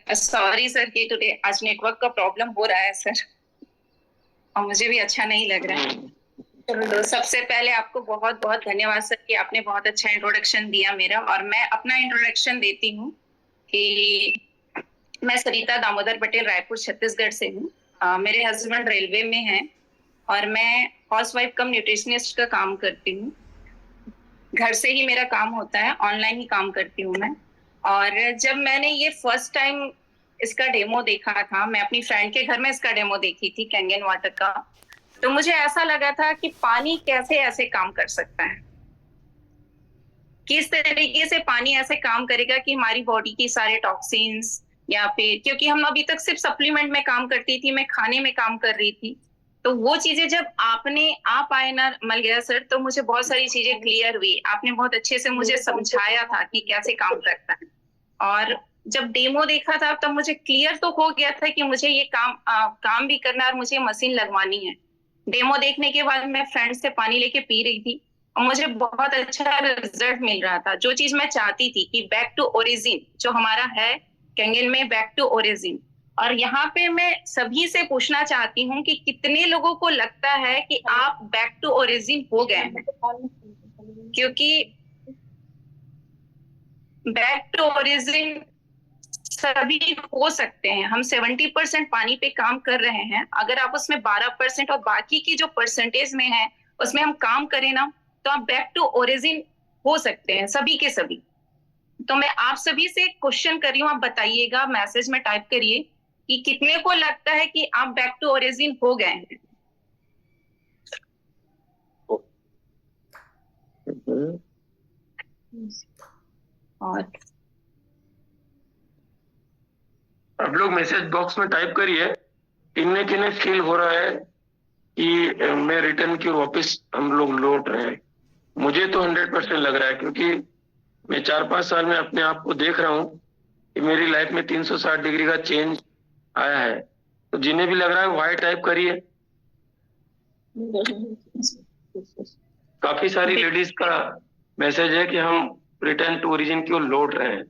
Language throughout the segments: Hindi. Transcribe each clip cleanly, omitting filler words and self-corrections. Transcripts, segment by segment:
सॉरी सर कि टुडे आज नेटवर्क का प्रॉब्लम हो रहा है सर, और मुझे भी अच्छा नहीं लग रहा है। तो सबसे पहले आपको बहुत बहुत धन्यवाद सर कि आपने बहुत अच्छा इंट्रोडक्शन दिया मेरा, और मैं अपना इंट्रोडक्शन देती हूँ कि मैं सरिता दामोदर पटेल रायपुर छत्तीसगढ़ से हूँ। मेरे हस्बैंड रेलवे में हैं और मैं हाउसवाइफ कम न्यूट्रिशनिस्ट का काम करती हूँ। घर से ही मेरा काम होता है, ऑनलाइन ही काम करती हूँ मैं। और जब मैंने ये फर्स्ट टाइम इसका डेमो देखा था, मैं अपनी फ्रेंड के घर में इसका डेमो देखी थी कैंगन वाटर का, तो मुझे ऐसा लगा था कि पानी कैसे ऐसे काम कर सकता है, किस तरीके से पानी ऐसे काम करेगा कि हमारी बॉडी की सारे टॉक्सिन्स, या फिर क्योंकि हम अभी तक सिर्फ सप्लीमेंट में काम करती थी, मैं खाने में काम कर रही थी, तो वो चीजें जब आप आए ना मिल गया सर, तो मुझे बहुत सारी चीजें क्लियर हुई। आपने बहुत अच्छे से मुझे समझाया था कि कैसे काम करता है, और जब डेमो देखा था तब मुझे क्लियर तो हो गया था कि मुझे ये काम भी करना है और मुझे मशीन लगवानी है। डेमो देखने के बाद मैं फ्रेंड से पानी लेके पी रही थी और मुझे बहुत अच्छा रिजल्ट मिल रहा था। जो चीज मैं चाहती थी कि बैक टू ओरिजिन जो हमारा है कैंगन में, बैक टू ओरिजिन। और यहाँ पे मैं सभी से पूछना चाहती हूँ कि कितने लोगों को लगता है कि आप बैक टू ओरिजिन हो गए हैं, क्योंकि बैक टू ओरिजिन सभी हो सकते हैं। हम 70% पानी पे काम कर रहे हैं, अगर आप उसमें 12% और बाकी की जो परसेंटेज में है उसमें हम काम करें ना, तो आप बैक टू ओरिजिन हो सकते हैं, सभी के सभी। तो मैं आप सभी से क्वेश्चन कर रही हूँ, आप बताइएगा, मैसेज में टाइप करिए कि कितने को लगता है कि आप बैक टू ओरिजिन हो गए हैं। और आप लोग मैसेज बॉक्स में टाइप करिए किन्ने किन्ने फील हो रहा है कि मैं रिटर्न की वापस हम लोग लौट रहे हैं। मुझे तो 100% लग रहा है, क्योंकि मैं 4-5 साल में अपने आप को देख रहा हूँ कि मेरी लाइफ में 360 डिग्री का चेंज आया है। तो जिन्हें भी लग रहा है वाई टाइप करिए। काफी सारी लेडीज का मैसेज है कि हम रिटर्न टू ओरिजिन की ओर लौट रहे हैं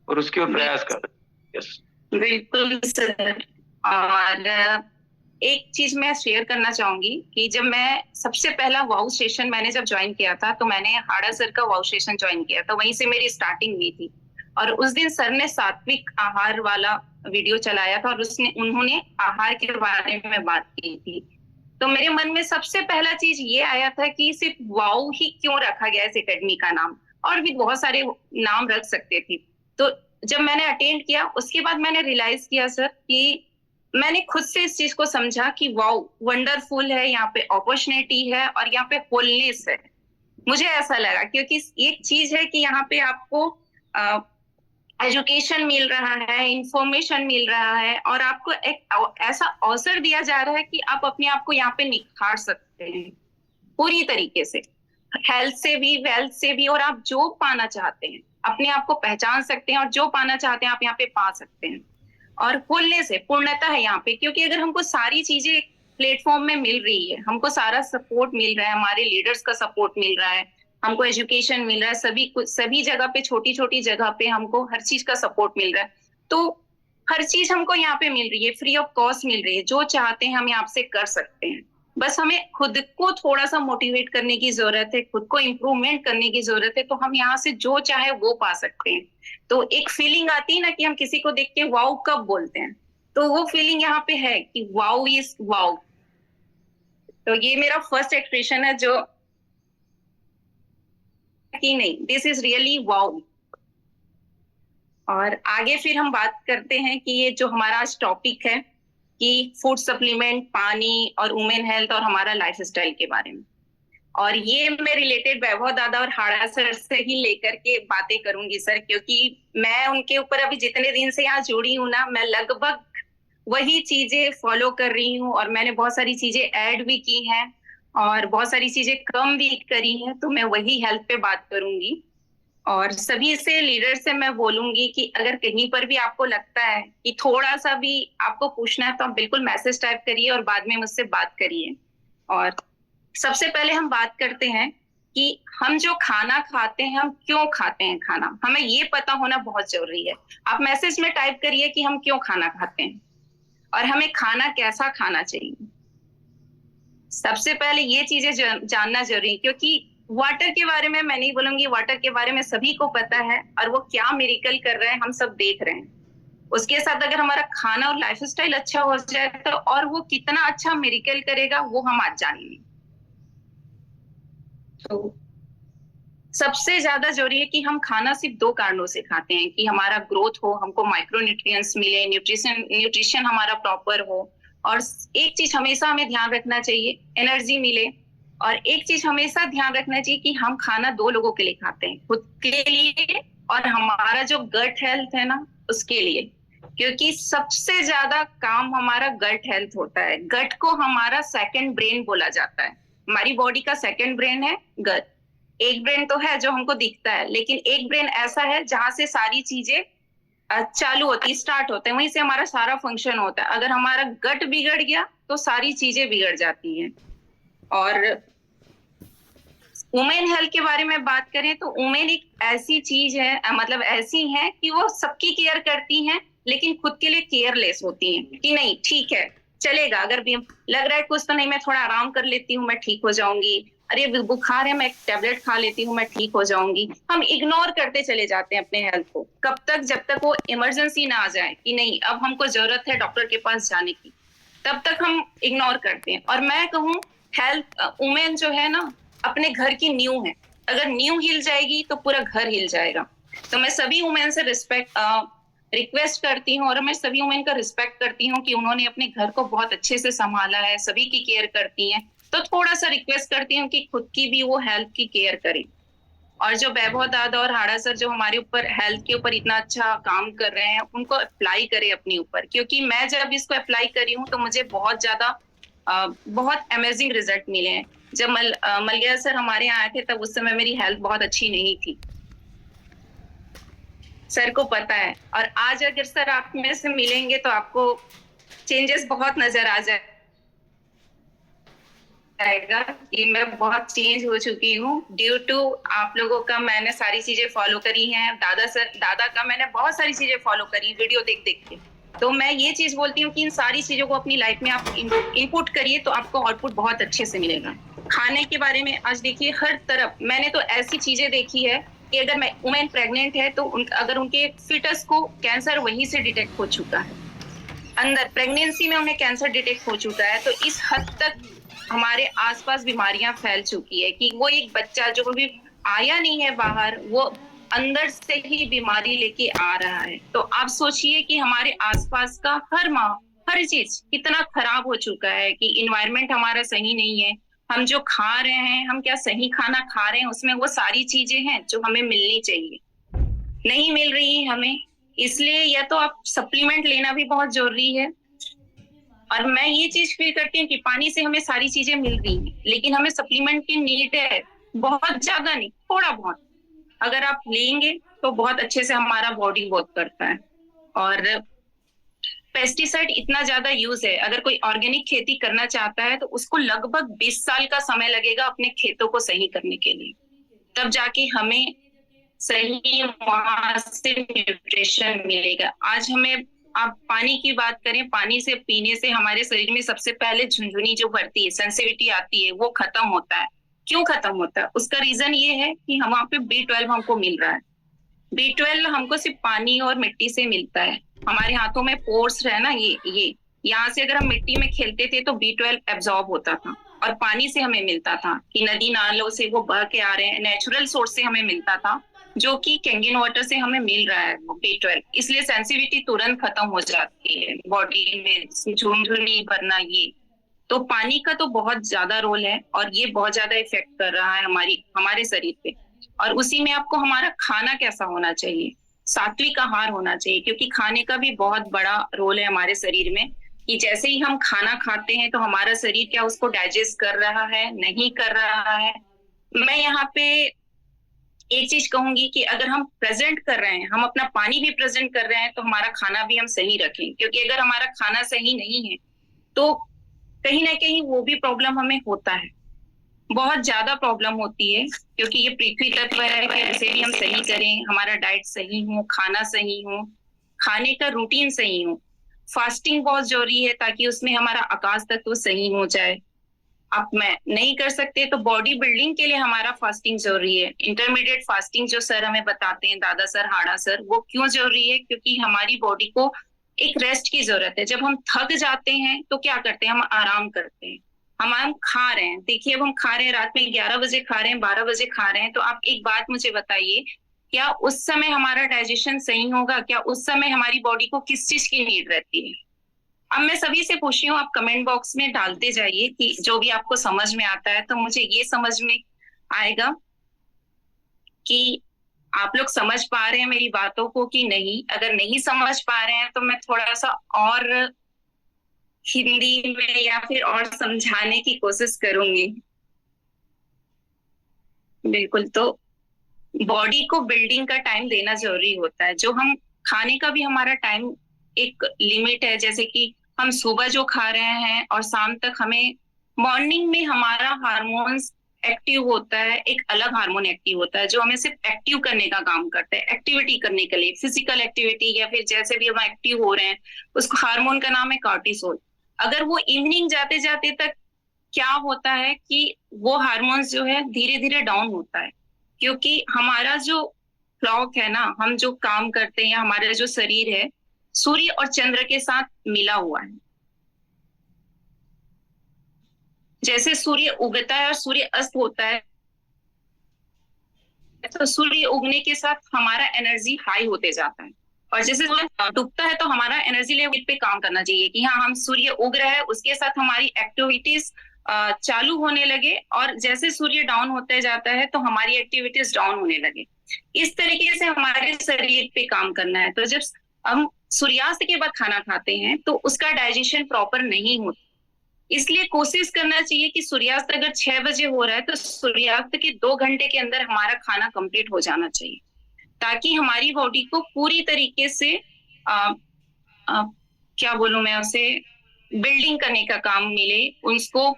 और उसके ओर प्रयास कर रहे हैं। यस, बिल्कुल सर। और एक चीज मैं शेयर करना चाहूंगी कि जब मैं सबसे पहला वाउ सेशन मैंने जब ज्वाइन किया था, तो मैंने हाड़ा सर का वाउ सेशन ज्वाइन किया था, वहीं से मेरी स्टार्टिंग हुई थी। और उस दिन सर ने सात्विक आहार वाला वीडियो चलाया था और उन्होंने आहार के बारे में बात की थी। तो मेरे मन में सबसे पहला चीज ये आया था कि सिर्फ वाउ ही क्यों रखा गया इस एकेडमी का नाम, और भी बहुत सारे नाम रख सकते थे। तो जब मैंने अटेंड किया उसके बाद मैंने रियलाइज किया सर कि मैंने खुद से इस चीज को समझा कि वाओ वंडरफुल है, यहाँ पे अपॉर्चुनिटी है और यहाँ पे होलनेस है। मुझे ऐसा लगा क्योंकि एक चीज है कि यहाँ पे आपको एजुकेशन मिल रहा है, इंफॉर्मेशन मिल रहा है, और आपको एक ऐसा अवसर दिया जा रहा है कि आप अपने आप को यहाँ पे निखार सकते हैं पूरी तरीके से, हेल्थ से भी, वेल्थ से भी, और आप जो पाना चाहते हैं अपने आप को पहचान सकते हैं, और जो पाना चाहते हैं आप यहाँ पे पा सकते हैं। और खुलने से पूर्णता है यहाँ पे, क्योंकि अगर हमको सारी चीजें प्लेटफॉर्म में मिल रही है, हमको सारा सपोर्ट मिल रहा है, हमारे लीडर्स का सपोर्ट मिल रहा है, हमको एजुकेशन मिल रहा है, सभी जगह पे, छोटी छोटी जगह पे हमको हर चीज का सपोर्ट मिल रहा है, तो हर चीज हमको यहाँ पे मिल रही है, फ्री ऑफ कॉस्ट मिल रही है। जो चाहते हैं हम यहाँ से कर सकते हैं, बस हमें खुद को थोड़ा सा मोटिवेट करने की जरूरत है, खुद को इम्प्रूवमेंट करने की जरूरत है, तो हम यहाँ से जो चाहे वो पा सकते हैं। तो एक फीलिंग आती है ना कि हम किसी को देख के वाओ कब बोलते हैं, तो वो फीलिंग यहाँ पे है कि वाओ इज वाओ। तो ये मेरा फर्स्ट एक्सप्रेशन है जो कि नहीं, दिस इज रियली वाओ। और आगे फिर हम बात करते हैं कि ये जो हमारा आज टॉपिक है कि फूड सप्लीमेंट, पानी और वुमेन हेल्थ और हमारा लाइफ स्टाइल के बारे में, और ये मैं रिलेटेड वैभव दादा और हाड़ा सर से ही लेकर के बातें करूंगी सर, क्योंकि मैं उनके ऊपर अभी जितने दिन से यहाँ जुड़ी हूँ ना, मैं लगभग वही चीजें फॉलो कर रही हूँ, और मैंने बहुत सारी चीजें ऐड भी की हैं और बहुत सारी चीजें कम भी करी हैं, तो मैं वही हेल्थ पे बात करूंगी। और सभी से, लीडर से मैं बोलूंगी कि अगर कहीं पर भी आपको लगता है कि थोड़ा सा भी आपको पूछना है, तो आप बिल्कुल मैसेज टाइप करिए और बाद में मुझसे बात करिए। और सबसे पहले हम बात करते हैं कि हम जो खाना खाते हैं हम क्यों खाते हैं खाना, हमें ये पता होना बहुत जरूरी है। आप मैसेज में टाइप करिए कि हम क्यों खाना खाते हैं और हमें खाना कैसा खाना चाहिए। सबसे पहले ये चीजें जानना जरूरी है, क्योंकि वाटर के बारे में मैं नहीं बोलूंगी, वाटर के बारे में सभी को पता है और वो क्या मिरेकल कर रहे हैं हम सब देख रहे हैं। उसके साथ अगर हमारा खाना और लाइफस्टाइल अच्छा हो जाए तो और वो कितना अच्छा मिरेकल करेगा वो हम आज जानेंगे। तो सबसे ज्यादा जरूरी है कि हम खाना सिर्फ 2 कारणों से खाते हैं, कि हमारा ग्रोथ हो, हमको माइक्रोन्यूट्रिएंट्स मिले, न्यूट्रिशन हमारा प्रॉपर हो, और एक चीज हमेशा हमें ध्यान रखना चाहिए, एनर्जी मिले। और एक चीज हमेशा ध्यान रखना चाहिए कि हम खाना 2 लोगों के लिए खाते हैं, खुद के लिए और हमारा जो गट हेल्थ है ना उसके लिए, क्योंकि सबसे ज्यादा काम हमारा गट हेल्थ होता है। गट को हमारा सेकंड ब्रेन बोला जाता है। हमारी बॉडी का सेकंड ब्रेन है गट। एक ब्रेन तो है जो हमको दिखता है, लेकिन एक ब्रेन ऐसा है जहां से सारी चीजें चालू होती, स्टार्ट होते हैं, वहीं से हमारा सारा फंक्शन होता है। अगर हमारा गट बिगड़ गया तो सारी चीजें बिगड़ जाती हैं। और वुमेन हेल्थ के बारे में बात करें तो वुमेन एक ऐसी चीज है, मतलब ऐसी है कि वो सबकी केयर करती हैं, लेकिन खुद के लिए केयरलेस होती हैं कि नहीं ठीक है चलेगा, अगर भी लग रहा है कुछ तो नहीं, मैं थोड़ा आराम कर लेती हूँ, मैं ठीक हो जाऊंगी, अरे बुखार है मैं एक टैबलेट खा लेती हूँ मैं ठीक हो जाऊंगी। हम इग्नोर करते चले जाते हैं अपने हेल्थ को, कब तक, जब तक वो इमरजेंसी ना आ जाए कि नहीं अब हमको जरूरत है डॉक्टर के पास जाने की, तब तक हम इग्नोर करते हैं। और मैं कहूँ हेल्थ वुमेन जो है ना अपने घर की नींव है, अगर नींव हिल जाएगी तो पूरा घर हिल जाएगा। तो मैं सभी वुमेन से रिक्वेस्ट करती हूँ और मैं सभी वुमेन का रिस्पेक्ट करती हूँ कि उन्होंने अपने घर को बहुत अच्छे से संभाला है, सभी की केयर करती हैं। तो थोड़ा सा रिक्वेस्ट करती हूँ कि खुद की भी वो हेल्थ की केयर करें। और जो वैभव दादा और हाड़ा सर जो हमारे ऊपर हेल्थ के ऊपर इतना अच्छा काम कर रहे हैं उनको अप्लाई करें अपने ऊपर, क्योंकि मैं जब इसको अप्लाई करी हूँ तो मुझे बहुत ज्यादा बहुत अमेजिंग रिजल्ट मिले हैं। जब मलगिया सर हमारे यहाँ आए थे तब उस समय मेरी हेल्थ बहुत अच्छी नहीं थी, सर को पता है। और आज अगर सर आप में से मिलेंगे तो आपको चेंजेस बहुत नजर आ जाएगा कि मैं बहुत चेंज हो चुकी हूँ ड्यू टू आप लोगों का। मैंने सारी चीजें फॉलो करी हैं, दादा का मैंने बहुत सारी चीजें फॉलो करी वीडियो देख देख के। तो मैं ये चीज बोलती हूँ कि इन सारी चीजों को अपनी लाइफ में आप इनपुट करिए तो आपको आउटपुट बहुत अच्छे से मिलेगा। खाने के बारे में आज देखिए हर तरफ मैंने तो ऐसी चीजें देखी है कि अगर मैं वुमेन प्रेग्नेंट है तो अगर उनके फीटस को कैंसर वहीं से डिटेक्ट हो चुका है, अंदर प्रेगनेंसी में उन्हें कैंसर डिटेक्ट हो चुका है। तो इस हद तक हमारे आसपास बीमारियां फैल चुकी है कि वो एक बच्चा जो भी आया नहीं है बाहर, वो अंदर से ही बीमारी लेके आ रहा है। तो आप सोचिए कि हमारे आसपास का हर चीज कितना खराब हो चुका है कि इन्वायरमेंट हमारा सही नहीं है, हम जो खा रहे हैं, हम क्या सही खाना खा रहे हैं, उसमें वो सारी चीजें हैं जो हमें मिलनी चाहिए, नहीं मिल रही है हमें। इसलिए या तो आप सप्लीमेंट लेना भी बहुत जरूरी है। और मैं ये चीज फील करती हूँ कि पानी से हमें सारी चीजें मिल रही हैं, लेकिन हमें सप्लीमेंट की नीड है, बहुत ज्यादा नहीं, थोड़ा बहुत अगर आप लेंगे तो बहुत अच्छे से हमारा बॉडी वर्क करता है। और पेस्टिसाइड इतना ज्यादा यूज है, अगर कोई ऑर्गेनिक खेती करना चाहता है तो उसको लगभग 20 साल का समय लगेगा अपने खेतों को सही करने के लिए, तब जाके हमें सही वहां से न्यूट्रिशन मिलेगा। आज हमें आप पानी की बात करें, पानी से पीने से हमारे शरीर में सबसे पहले झुंझुनी जो बढ़ती है, सेंसिटिविटी आती है, वो खत्म होता है। क्यों खत्म होता है? उसका रीजन ये है कि हम वहां पे B12 हमको मिल रहा है। B12 हमको सिर्फ पानी और मिट्टी से मिलता है। हमारे हाथों में पोर्स है ना, ये यहाँ से अगर हम मिट्टी में खेलते थे तो B12 एब्जॉर्ब होता था और पानी से हमें मिलता था कि नदी नालों से वो बह के आ रहे हैं, नेचुरल सोर्स से हमें मिलता था, जो कि कैंगन वाटर से हमें मिल रहा है B12। इसलिए सेंसिटिविटी तुरंत खत्म हो जाती है बॉडी में, झुंझुनी भरना, ये तो पानी का तो बहुत ज्यादा रोल है और ये बहुत ज्यादा इफेक्ट कर रहा है हमारे शरीर पे। और उसी में आपको हमारा खाना कैसा होना चाहिए, सात्विक आहार होना चाहिए, क्योंकि खाने का भी बहुत बड़ा रोल है हमारे शरीर में कि जैसे ही हम खाना खाते हैं तो हमारा शरीर क्या उसको डाइजेस्ट कर रहा है, नहीं कर रहा है। मैं यहाँ पे एक चीज कहूंगी कि अगर हम प्रेजेंट कर रहे हैं, हम अपना पानी भी प्रेजेंट कर रहे हैं, तो हमारा खाना भी हम सही रखें, क्योंकि अगर हमारा खाना सही नहीं है तो कहीं ना कहीं वो भी प्रॉब्लम हमें होता है। बहुत ज्यादा प्रॉब्लम होती है, क्योंकि ये पृथ्वी तत्व है कि इसे भी हम सही करें, हमारा डाइट सही हो, खाना सही हो, खाने का रूटीन सही हो। फास्टिंग बहुत जरूरी है ताकि उसमें हमारा आकाश तत्व सही हो जाए। आप मैं नहीं कर सकते तो बॉडी बिल्डिंग के लिए हमारा फास्टिंग जरूरी है। इंटरमीडिएट फास्टिंग जो सर हमें बताते हैं, दादा सर, हाड़ा सर, वो क्यों जरूरी है? क्योंकि हमारी बॉडी को एक रेस्ट की जरूरत है। जब हम थक जाते हैं तो क्या करते हैं? हम आराम करते हैं। हम खा रहे हैं, देखिए अब हम खा रहे हैं, रात में 11 बजे खा रहे हैं, 12 बजे खा रहे हैं, तो आप एक बात मुझे बताइए, क्या उस समय हमारा डाइजेशन सही होगा? क्या उस समय हमारी बॉडी को किस चीज की नीड रहती है? अब मैं सभी से पूछ रही हूँ, आप कमेंट बॉक्स में डालते जाइए कि जो भी आपको समझ में आता है। तो मुझे ये समझ में आएगा कि आप लोग समझ पा रहे हैं मेरी बातों को कि नहीं। अगर नहीं समझ पा रहे हैं तो मैं थोड़ा सा और हिंदी में या फिर और समझाने की कोशिश करूंगी। बिल्कुल। तो बॉडी को बिल्डिंग का टाइम देना जरूरी होता है। जो हम खाने का भी हमारा टाइम एक लिमिट है, जैसे कि हम सुबह जो खा रहे हैं और शाम तक हमें, मॉर्निंग में हमारा हार्मोन्स एक्टिव होता है, एक अलग हार्मोन एक्टिव होता है जो हमें सिर्फ एक्टिव करने का काम करता है, एक्टिविटी करने के लिए, फिजिकल एक्टिविटी या फिर जैसे भी हम एक्टिव हो रहे हैं, उसको हार्मोन का नाम है कॉर्टिसोल। अगर वो इवनिंग जाते जाते तक क्या होता है कि वो हार्मोन्स जो है धीरे धीरे डाउन होता है, क्योंकि हमारा जो क्लॉक है ना, हम जो काम करते हैं, हमारा जो शरीर है सूर्य और चंद्र के साथ मिला हुआ है। जैसे सूर्य उगता है और सूर्य अस्त होता है, तो सूर्य उगने के साथ हमारा एनर्जी हाई होते जाता है, और जैसे सूर्य डूबता है तो हमारा एनर्जी लेवल पे काम करना चाहिए कि हाँ, हम सूर्य उग रहा है, उसके साथ हमारी एक्टिविटीज चालू होने लगे, और जैसे सूर्य डाउन होते जाता है तो हमारी एक्टिविटीज डाउन होने लगे। इस तरीके से हमारे शरीर पे काम करना है। तो जब हम सूर्यास्त के बाद खाना खाते हैं तो उसका डाइजेशन प्रॉपर नहीं होता, इसलिए कोशिश करना चाहिए कि सूर्यास्त अगर 6 बजे हो रहा है तो सूर्यास्त के 2 घंटे के अंदर हमारा खाना कंप्लीट हो जाना चाहिए, ताकि हमारी बॉडी को पूरी तरीके से आ, आ, क्या बोलूं मैं उसे, बिल्डिंग करने का काम मिले, उसको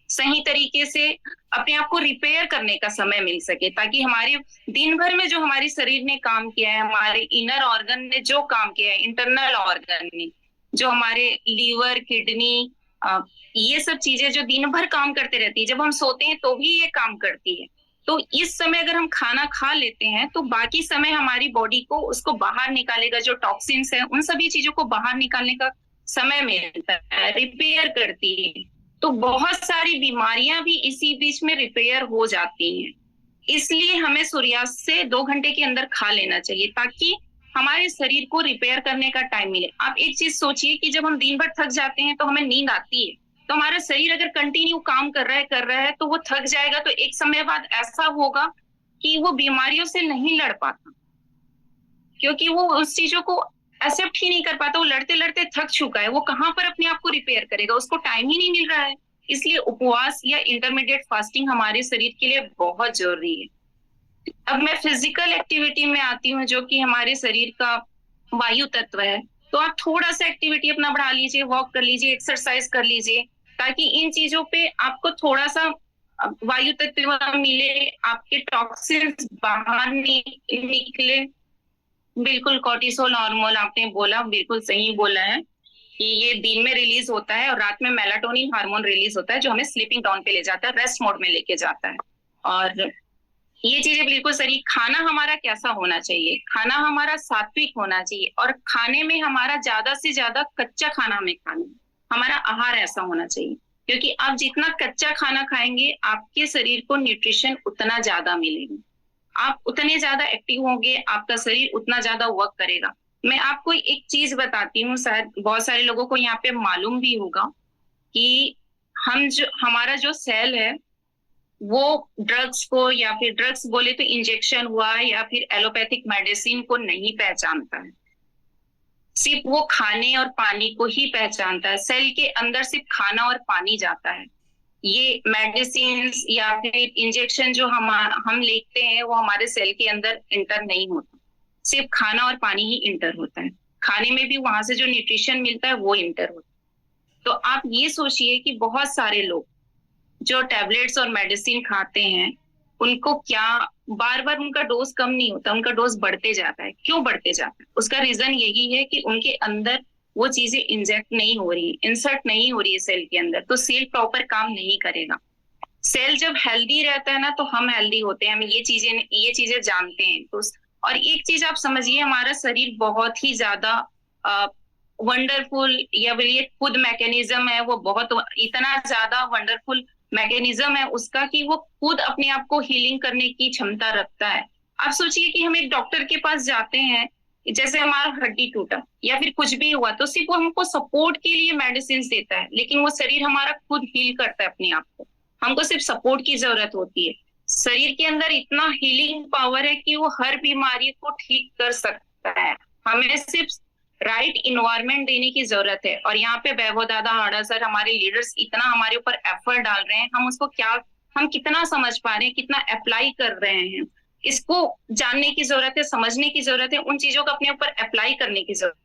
सही तरीके से अपने आप को रिपेयर करने का समय मिल सके, ताकि हमारे दिन भर में जो हमारे शरीर ने काम किया है, हमारे इनर ऑर्गन ने जो काम किया है, इंटरनल ऑर्गन ने जो हमारे लीवर, किडनी, ये सब चीजें जो दिन भर काम करते रहती है, जब हम सोते हैं तो भी ये काम करती है। तो इस समय अगर हम खाना खा लेते हैं तो बाकी समय हमारी बॉडी को उसको बाहर निकालेगा, जो टॉक्सिन्स है उन सभी चीजों को बाहर निकालने का समय मिलता है, रिपेयर करती है। तो बहुत सारी बीमारियां भी इसी बीच में रिपेयर हो जाती हैं। इसलिए हमें सूर्यास्त से 2 घंटे के अंदर खा लेना चाहिए, ताकि हमारे शरीर को रिपेयर करने का टाइम मिले। आप एक चीज सोचिए कि जब हम दिन भर थक जाते हैं तो हमें नींद आती है, तो हमारा शरीर अगर कंटिन्यू काम कर रहा है तो वो थक जाएगा, तो एक समय बाद ऐसा होगा कि वो बीमारियों से नहीं लड़ पाता, क्योंकि वो उस चीजों को एक्सेप्ट ही नहीं कर पाता, वो लड़ते लड़ते थक चुका है, वो कहाँ पर अपने आप को रिपेयर करेगा, उसको टाइम ही नहीं मिल रहा है। इसलिए उपवास या इंटरमीडिएट फास्टिंग हमारे शरीर के लिए बहुत जरूरी है। अब मैं फिजिकल एक्टिविटी में आती हूँ, जो कि हमारे शरीर का वायु तत्व है। तो आप थोड़ा सा एक्टिविटी अपना बढ़ा लीजिए, वॉक कर लीजिए, एक्सरसाइज कर लीजिए, ताकि इन चीजों पे आपको थोड़ा सा वायु तत्व मिले, आपके टॉक्सिन्स बाहर निकले। बिल्कुल, कॉर्टिसोल हार्मोन आपने बोला, बिल्कुल सही बोला है कि ये दिन में रिलीज होता है और रात में मेलाटोनिन हार्मोन रिलीज होता है, जो हमें स्लीपिंग डाउन पे ले जाता है, रेस्ट मोड में लेके जाता है। और ये चीजें बिल्कुल सही। खाना हमारा कैसा होना चाहिए? खाना हमारा सात्विक होना चाहिए, और खाने में हमारा ज्यादा से ज्यादा कच्चा खाना हमें खाना है, हमारा आहार ऐसा होना चाहिए, क्योंकि आप जितना कच्चा खाना खाएंगे आपके शरीर को न्यूट्रिशन उतना ज्यादा मिलेगा, आप उतने ज्यादा एक्टिव होंगे, आपका शरीर उतना ज्यादा वर्क करेगा। मैं आपको एक चीज बताती हूँ, शायद बहुत सारे लोगों को यहाँ पे मालूम भी होगा कि हमारा जो सेल है वो ड्रग्स को, या फिर ड्रग्स बोले तो इंजेक्शन हुआ या फिर एलोपैथिक मेडिसिन को नहीं पहचानता है, सिर्फ वो खाने और पानी को ही पहचानता है। सेल के अंदर सिर्फ खाना और पानी जाता है। ये मेडिसिन या फिर इंजेक्शन जो हम लेते हैं वो हमारे सेल के अंदर इंटर नहीं होता, सिर्फ खाना और पानी ही इंटर होता है। खाने में भी वहां से जो न्यूट्रिशन मिलता है वो इंटर होता है। तो आप ये सोचिए कि बहुत सारे लोग जो टैबलेट्स और मेडिसिन खाते हैं उनको क्या बार बार उनका डोज कम नहीं होता, उनका डोज बढ़ते जाता है। क्यों बढ़ते जाता है? उसका रीजन यही है कि उनके अंदर वो चीजें इंजेक्ट नहीं हो रही, इंसर्ट नहीं हो रही है सेल के अंदर, तो सेल प्रॉपर काम नहीं करेगा। सेल जब हेल्दी रहता है ना तो हम हेल्दी होते हैं, हम ये चीजें जानते हैं। तो और एक चीज आप समझिए, हमारा शरीर बहुत ही ज्यादा वंडरफुल, या बोलिए खुद मैकेनिज्म है, वो बहुत इतना ज्यादा वंडरफुल मैकेनिज्म है उसका कि वो खुद अपने आप को हीलिंग करने की क्षमता रखता है। आप सोचिए कि हम एक डॉक्टर के पास जाते हैं, जैसे हमारा हड्डी टूटा या फिर कुछ भी हुआ तो सिर्फ वो हमको सपोर्ट के लिए मेडिसिन देता है, लेकिन वो शरीर हमारा खुद हील करता है अपने आप को। हमको सिर्फ सपोर्ट की जरूरत होती है। शरीर के अंदर इतना हीलिंग पावर है कि वो हर बीमारी को ठीक कर सकता है। हमें सिर्फ राइट इन्वायरमेंट देने की जरूरत है। और यहाँ पे वैभव दादा, हाड़ा सर, हमारे लीडर्स इतना हमारे ऊपर एफर्ट डाल रहे हैं, हम उसको क्या, हम कितना समझ पा रहे हैं, कितना अप्लाई कर रहे हैं, इसको जानने की जरूरत है, समझने की जरूरत है, उन चीजों को अपने ऊपर अप्लाई करने की जरूरत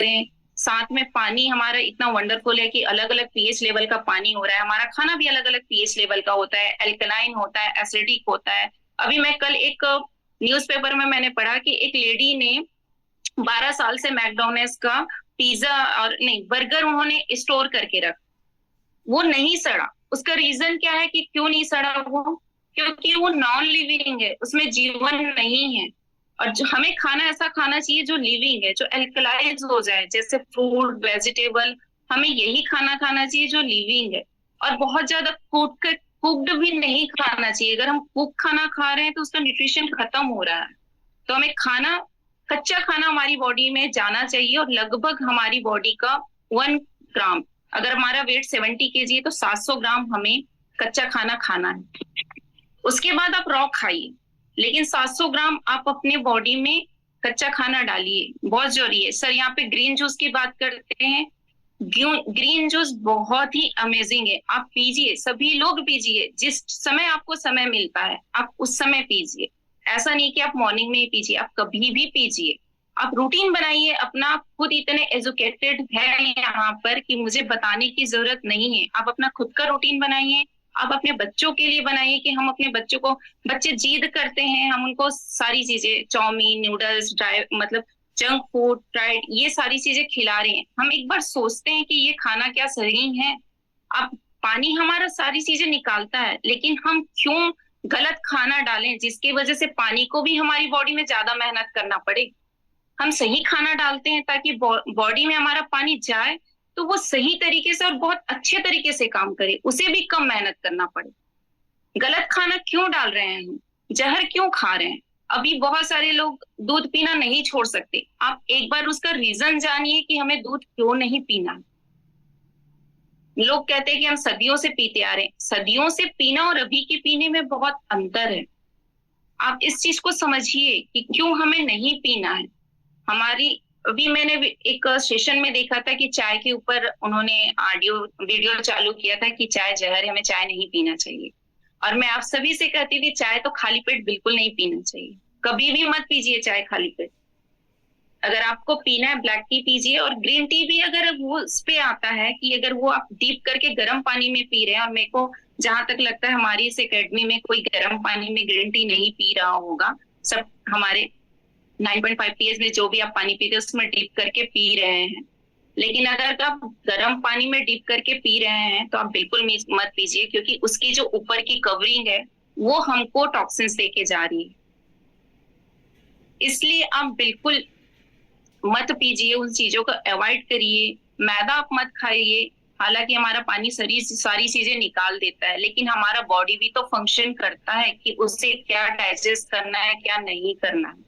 है। साथ में पानी हमारा इतना वंडरफुल है कि अलग अलग पीएच लेवल का पानी हो रहा है। हमारा खाना भी अलग अलग पीएच लेवल का होता है, एल्कलाइन होता है, एसिडिक होता है। अभी मैं कल एक न्यूज़पेपर में मैंने पढ़ा कि एक लेडी ने 12 साल से मैकडोनल्ड्स का पिज्जा और नहीं बर्गर उन्होंने स्टोर करके रखा, वो नहीं सड़ा। उसका रीजन क्या है कि क्यों नहीं सड़ा वो? क्योंकि वो नॉन लिविंग है, उसमें जीवन नहीं है। और जो हमें खाना ऐसा खाना चाहिए जो लिविंग है, जो एल्कलाइज हो जाए, जैसे फ्रूट, वेजिटेबल, हमें यही खाना खाना चाहिए जो लिविंग है। और बहुत ज्यादा कुक्ड भी नहीं खाना चाहिए। अगर हम कुक खाना खा रहे हैं तो उसका न्यूट्रिशन खत्म हो रहा है। तो हमें खाना, कच्चा खाना हमारी बॉडी में जाना चाहिए। और लगभग हमारी बॉडी का 1 ग्राम, अगर हमारा वेट 70 kg है तो 700 ग्राम हमें कच्चा खाना खाना है। उसके बाद आप रॉ खाइए, लेकिन 700 ग्राम आप अपने बॉडी में कच्चा खाना डालिए, बहुत जरूरी है। सर यहाँ पे ग्रीन जूस की बात करते हैं, ग्रीन जूस बहुत ही अमेजिंग है, आप पीजिए, सभी लोग पीजिए। जिस समय आपको समय मिलता है आप उस समय पीजिए। ऐसा नहीं कि आप मॉर्निंग में ही पीजिए, आप कभी भी पीजिए। आप रूटीन बनाइए अपना। आप खुद इतने एजुकेटेड है यहाँ पर कि मुझे बताने की जरूरत नहीं है। आप अपना खुद का रूटीन बनाइए। आप अपने बच्चों के लिए बनाइए कि हम अपने बच्चों को, बच्चे जिद करते हैं, हम उनको सारी चीजें, चाउमीन, नूडल्स, मतलब जंक फूड, फ्राइड, ये सारी चीजें खिला रहे हैं। हम एक बार सोचते हैं कि ये खाना क्या सही है? अब पानी हमारा सारी चीजें निकालता है, लेकिन हम क्यों गलत खाना डालें जिसकी वजह से पानी को भी हमारी बॉडी में ज्यादा मेहनत करना पड़े? हम सही खाना डालते हैं ताकि बॉडी में हमारा पानी जाए तो वो सही तरीके से और बहुत अच्छे तरीके से काम करे, उसे भी कम मेहनत करना पड़े। गलत खाना क्यों डाल रहे हैं हम? जहर क्यों खा रहे हैं? अभी बहुत सारे लोग दूध पीना नहीं छोड़ सकते। आप एक बार उसका रीजन जानिए कि हमें दूध क्यों नहीं पीना। लोग कहते हैं कि हम सदियों से पीते आ रहे हैं। सदियों से पीना और अभी के पीने में बहुत अंतर है। आप इस चीज को समझिए कि क्यों हमें नहीं पीना है। हमारी, अभी मैंने एक सेशन में देखा था कि चाय के ऊपर उन्होंने वीडियो चालू किया था कि चाय जहर है, हमें चाय नहीं पीना चाहिए। और मैं आप सभी से कहती थी चाय तो खाली पेट बिल्कुल नहीं पीना चाहिए। कभी भी मत पीजिए चाय खाली पेट। अगर आपको पीना है ब्लैक टी पीजिए। और ग्रीन टी भी अगर वो उस पे आता है कि अगर वो आप डीप करके गर्म पानी में पी रहे हैं, और मेरे को जहां तक लगता है हमारी इस एकेडमी में कोई गर्म पानी में ग्रीन टी नहीं पी रहा होगा। सब हमारे 9.5 pH में जो भी आप पानी पीते हैं उसमें डीप करके पी रहे हैं। लेकिन अगर आप गर्म पानी में डीप करके पी रहे हैं तो आप बिल्कुल मत पीजिए, क्योंकि उसकी जो ऊपर की कवरिंग है वो हमको टॉक्सिन्स देके जा रही है। इसलिए आप बिल्कुल मत पीजिए, उन चीजों को अवॉइड करिए। मैदा आप मत खाइए। हालांकि हमारा पानी शरीर से सारी चीजें निकाल देता है, लेकिन हमारा बॉडी भी तो फंक्शन करता है कि उससे क्या डाइजेस्ट करना है, क्या नहीं करना है।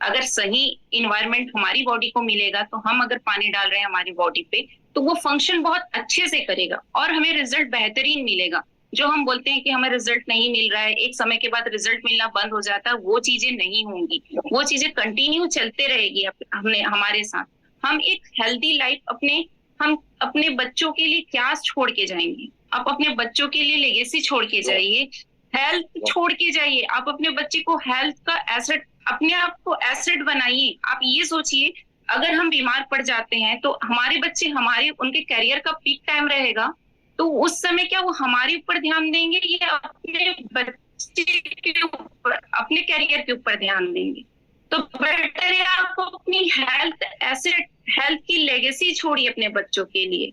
अगर सही इन्वायरमेंट हमारी बॉडी को मिलेगा तो हम अगर पानी डाल रहे हैं हमारी बॉडी पे तो वो फंक्शन बहुत अच्छे से करेगा और हमें रिजल्ट बेहतरीन मिलेगा। जो हम बोलते हैं कि हमें रिजल्ट नहीं मिल रहा है, एक समय के बाद रिजल्ट मिलना बंद हो जाता है, वो चीजें नहीं होंगी। वो चीजें कंटिन्यू चलते रहेगी हमने हमारे साथ। हम एक हेल्दी लाइफ हम अपने बच्चों के लिए क्या छोड़ के जाएंगे? आप अपने बच्चों के लिए लेगेसी छोड़ के जाइए, हेल्थ छोड़ के जाइए। आप अपने बच्चे को हेल्थ का एसेट, अपने आप को एसेट बनाइए। आप ये सोचिए अगर हम बीमार पड़ जाते हैं तो हमारे बच्चे, उनके करियर का पीक टाइम रहेगा तो उस समय क्या वो हमारे ऊपर ध्यान देंगे या अपने बच्चे के ऊपर, अपने करियर के ऊपर ध्यान देंगे? तो बेटर है आप अपनी हेल्थ एसेट, हेल्थ की लेगेसी छोड़िए अपने बच्चों के लिए।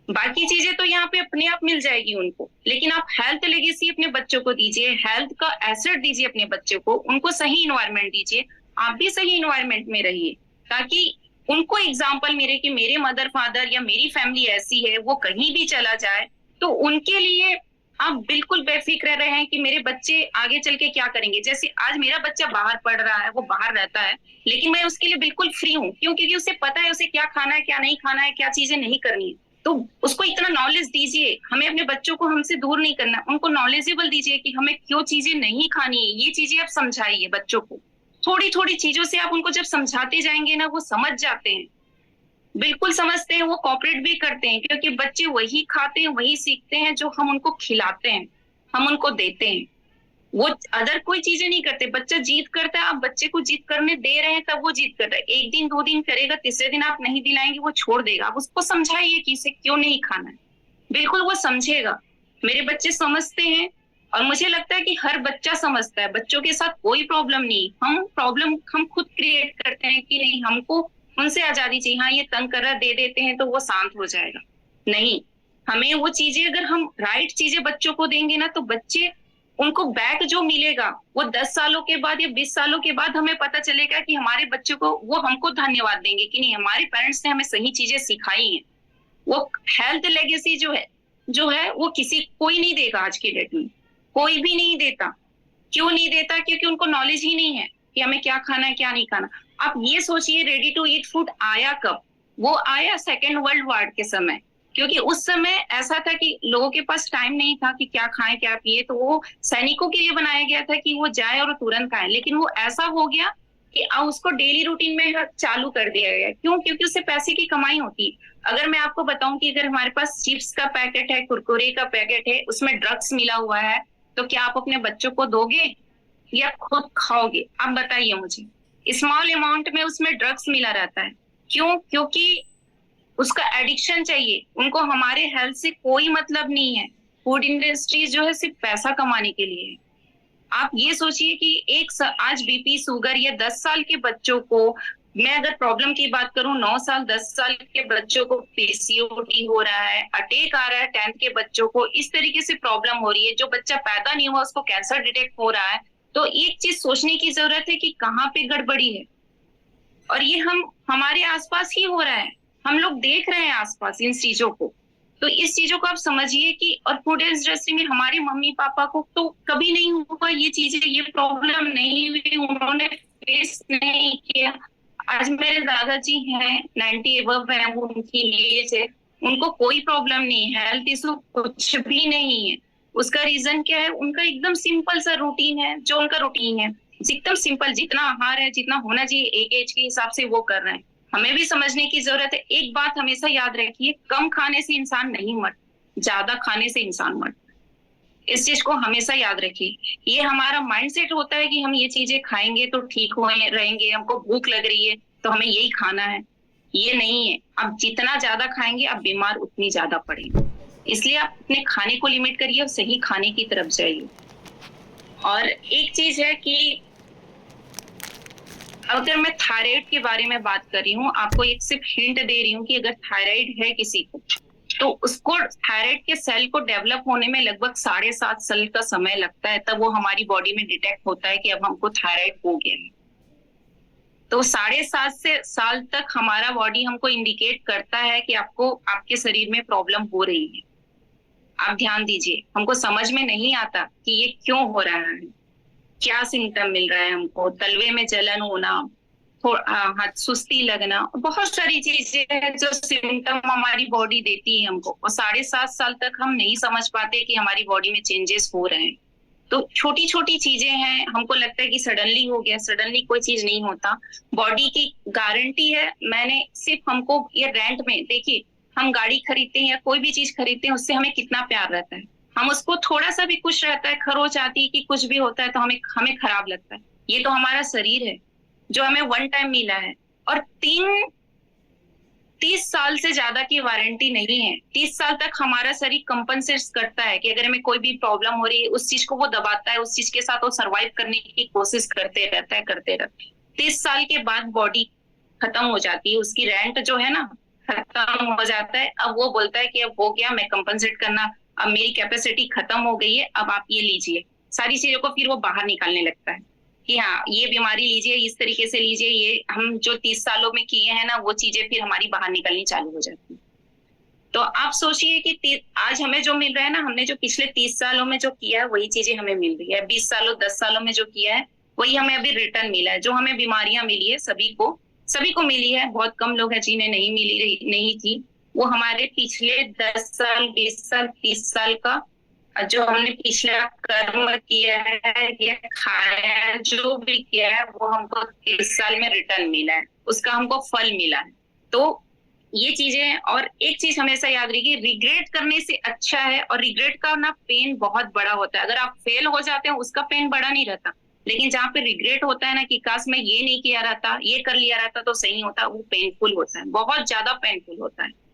बाकी चीजें तो यहाँ पे अपने आप मिल जाएगी उनको, लेकिन आप हेल्थ लेगेसी अपने बच्चों को दीजिए, हेल्थ का एसेट दीजिए अपने बच्चों को, उनको सही इन्वायरमेंट दीजिए, आप भी सही इन्वायरमेंट में रहिए, ताकि उनको एग्जाम्पल मिले कि मेरे मदर फादर या मेरी फैमिली ऐसी है, वो कहीं भी चला जाए तो उनके लिए आप बिल्कुल बेफिक्र रहें कि मेरे बच्चे आगे चल के क्या करेंगे। जैसे आज मेरा बच्चा बाहर पढ़ रहा है, वो बाहर रहता है, लेकिन मैं उसके लिए बिल्कुल फ्री हूँ, क्यों? क्योंकि उसे पता है उसे क्या खाना है, क्या नहीं खाना है, क्या चीजें नहीं करनी है। तो उसको इतना नॉलेज दीजिए, हमें अपने बच्चों को हमसे दूर नहीं करना, उनको नॉलेजेबल दीजिए कि हमें क्यों चीजें नहीं खानी है, ये चीजें आप समझाइए बच्चों को। थोड़ी थोड़ी चीजों से आप उनको जब समझाते जाएंगे ना, वो समझ जाते हैं, बिल्कुल समझते हैं, वो कॉपरेट भी करते हैं, क्योंकि बच्चे वही खाते हैं, वही सीखते हैं जो हम उनको खिलाते हैं, हम उनको देते हैं। वो अदर कोई चीजें नहीं करते। बच्चा जीत करता है, आप बच्चे को जीत करने दे रहे हैं तब वो जीत कर रहा है। एक दिन 2 दिन करेगा, तीसरे दिन आप नहीं दिलाएंगे, वो छोड़ देगा। आप उसको समझाइए कि इसे क्यों नहीं खाना है, बिल्कुल वो समझेगा। मेरे बच्चे समझते हैं, और मुझे लगता है कि हर बच्चा समझता है, बच्चों के साथ कोई प्रॉब्लम नहीं। हम प्रॉब्लम हम खुद क्रिएट करते हैं कि नहीं, हमको उनसे आजादी चाहिए, हाँ ये तंग कर रहा, दे देते हैं तो वो शांत हो जाएगा। नहीं, हमें वो चीजें, अगर हम राइट चीजें बच्चों को देंगे ना, तो बच्चे, उनको बैक जो मिलेगा वो 10 सालों के बाद या 20 सालों के बाद हमें पता चलेगा कि हमारे बच्चों को, वो हमको धन्यवाद देंगे कि नहीं, हमारे पेरेंट्स ने हमें सही चीजें सिखाई हैं। वो हेल्थ लेगेसी जो है वो कोई नहीं देगा आज की डेट में, कोई भी नहीं देता। क्यों नहीं देता? क्योंकि उनको नॉलेज ही नहीं है कि हमें क्या खाना है, क्या नहीं खाना। आप ये सोचिए, रेडी टू ईट फूड आया कब? वो आया सेकेंड वर्ल्ड वॉर के समय, क्योंकि उस समय ऐसा था कि लोगों के पास टाइम नहीं था कि क्या खाएं क्या पिए, तो वो सैनिकों के लिए बनाया गया था कि वो जाए और तुरंत खाए। लेकिन वो ऐसा हो गया कि उसको डेली रूटीन में चालू कर दिया गया। क्यों? क्योंकि उससे पैसे की कमाई होती है। अगर मैं आपको बताऊं कि अगर हमारे पास चिप्स का पैकेट है, कुरकुरे का पैकेट है, उसमें ड्रग्स मिला हुआ है, तो क्या आप अपने बच्चों को दोगे या खुद खाओगे? आप बताइए मुझे। स्मॉल अमाउंट में उसमें ड्रग्स मिला रहता है। क्यों? क्योंकि उसका एडिक्शन चाहिए उनको, हमारे हेल्थ से कोई मतलब नहीं है। फूड इंडस्ट्री जो है सिर्फ पैसा कमाने के लिए है। आप ये सोचिए कि आज बीपी शुगर या 10 साल के बच्चों को, मैं अगर प्रॉब्लम की बात करूं, 9 साल 10 साल के बच्चों को पीसीओडी हो रहा है, अटैक आ रहा है, 10th के बच्चों को इस तरीके से प्रॉब्लम हो रही है। जो बच्चा पैदा नहीं हुआ उसको कैंसर डिटेक्ट हो रहा है। तो एक चीज सोचने की जरूरत है कि कहाँ पे गड़बड़ी है, और ये हमारे आसपास ही हो रहा है, हम लोग देख रहे हैं आसपास इन चीजों को। तो इस चीजों को आप समझिए कि, और फूड इंडस्ट्री में हमारे मम्मी पापा को तो कभी नहीं हुआ ये चीजें, ये प्रॉब्लम नहीं हुई, उन्होंने फेस नहीं किया। आज मेरे दादाजी हैं, 90 एबव है, वो उनकी एज है, उनको कोई प्रॉब्लम नहीं है, हेल्थ इशू कुछ भी नहीं है। उसका रीजन क्या है? उनका एकदम सिंपल सा रूटीन है, जो उनका रूटीन है एकदम सिंपल, जितना आहार है, जितना होना चाहिए एक एज के हिसाब से वो कर रहे हैं। हमें भी समझने की जरूरत है। एक बात हमेशा याद रखिए, कम खाने से इंसान नहीं मरता, ज्यादा खाने से इंसान मरता। इस चीज को हमेशा याद रखिए। ये हमारा माइंडसेट होता है कि हम ये चीजें खाएंगे तो ठीक हो रहेंगे, हमको भूख लग रही है तो हमें यही खाना है। ये नहीं है, आप जितना ज्यादा खाएंगे आप बीमार उतनी ज्यादा पड़ेंगे। इसलिए आप अपने खाने को लिमिट करिए और सही खाने की तरफ जाइए। और एक चीज है कि अगर मैं थायराइड के बारे में बात कर रही हूँ, आपको एक सिर्फ हिंट दे रही हूँ कि अगर थायराइड है किसी को, तो उसको थायराइड के सेल को डेवलप होने में लगभग 7.5 साल का समय लगता है, तब वो हमारी बॉडी में डिटेक्ट होता है कि अब हमको थायराइड हो गया है। तो 7.5 साल तक हमारा बॉडी हमको इंडिकेट करता है कि आपको, आपके शरीर में प्रॉब्लम हो रही है। आप ध्यान दीजिए, हमको समझ में नहीं आता कि ये क्यों हो रहा है, क्या सिम्टम मिल रहा है हमको। तलवे में जलन होना, हाथ सुस्ती लगना, बहुत सारी चीजें हैं जो सिम्टम हमारी बॉडी देती है हमको, और 7.5 साल तक हम नहीं समझ पाते कि हमारी बॉडी में चेंजेस हो रहे हैं। तो छोटी छोटी चीजें हैं, हमको लगता है कि सडनली हो गया, सडनली कोई चीज नहीं होता। बॉडी की गारंटी है। मैंने सिर्फ, हमको ये रेंट में देखिए, हम गाड़ी खरीदते हैं या कोई भी चीज खरीदते हैं, उससे हमें कितना प्यार रहता है। हम उसको थोड़ा सा भी कुछ रहता है, खरोच आती है कि कुछ भी होता है तो हमें खराब लगता है। ये तो हमारा शरीर है जो हमें वन टाइम मिला है। और 30 साल से ज्यादा की वारंटी नहीं है। 30 साल तक हमारा शरीर कंपनसेट करता है कि अगर हमें कोई भी प्रॉब्लम हो रही है उस चीज को वो दबाता है, उस चीज के साथ वो सर्वाइव करने की कोशिश करते रहता है, करते रहता है। 30 साल के बाद बॉडी खत्म हो जाती है, उसकी रेंट जो है ना खत्म हो जाता है। अब वो बोलता है कि अब हो गया, मैं कंपनसेट करना, अब मेरी कैपेसिटी खत्म हो गई है, अब आप ये लीजिए। सारी चीजों को फिर वो बाहर निकालने लगता है कि हाँ ये बीमारी लीजिए, इस तरीके से लीजिए, ये हम जो 30 सालों में किए हैं ना वो चीजें फिर हमारी बाहर निकलनी चालू हो जाती है। तो आप सोचिए कि आज हमें जो मिल रहा है ना, हमने जो पिछले 30 सालों में जो किया है वही चीजें हमें मिल रही है। 20 सालों 10 सालों में जो किया है वही हमें अभी रिटर्न मिला है। जो हमें बीमारियां मिली है सभी को मिली है, बहुत कम लोग हैं जिन्हें नहीं मिली, नहीं थी। वो हमारे पिछले 10 साल 20 साल 30 साल का जो हमने पिछला कर्म किया है या खाया है, जो भी किया है वो हमको 30 साल में रिटर्न मिला है, उसका हमको फल मिला है। तो ये चीजें हैं। और एक चीज हमेशा याद रखिए, रिग्रेट करने से अच्छा है, और रिग्रेट का ना पेन बहुत बड़ा होता है। अगर आप फेल हो जाते हैं उसका पेन बड़ा नहीं रहता, लेकिन जहाँ पे रिग्रेट होता है ना कि काश मैं ये नहीं किया रहता, ये कर लिया रहता तो सही होता, वो पेनफुल होता है, बहुत ज्यादा पेनफुल होता है।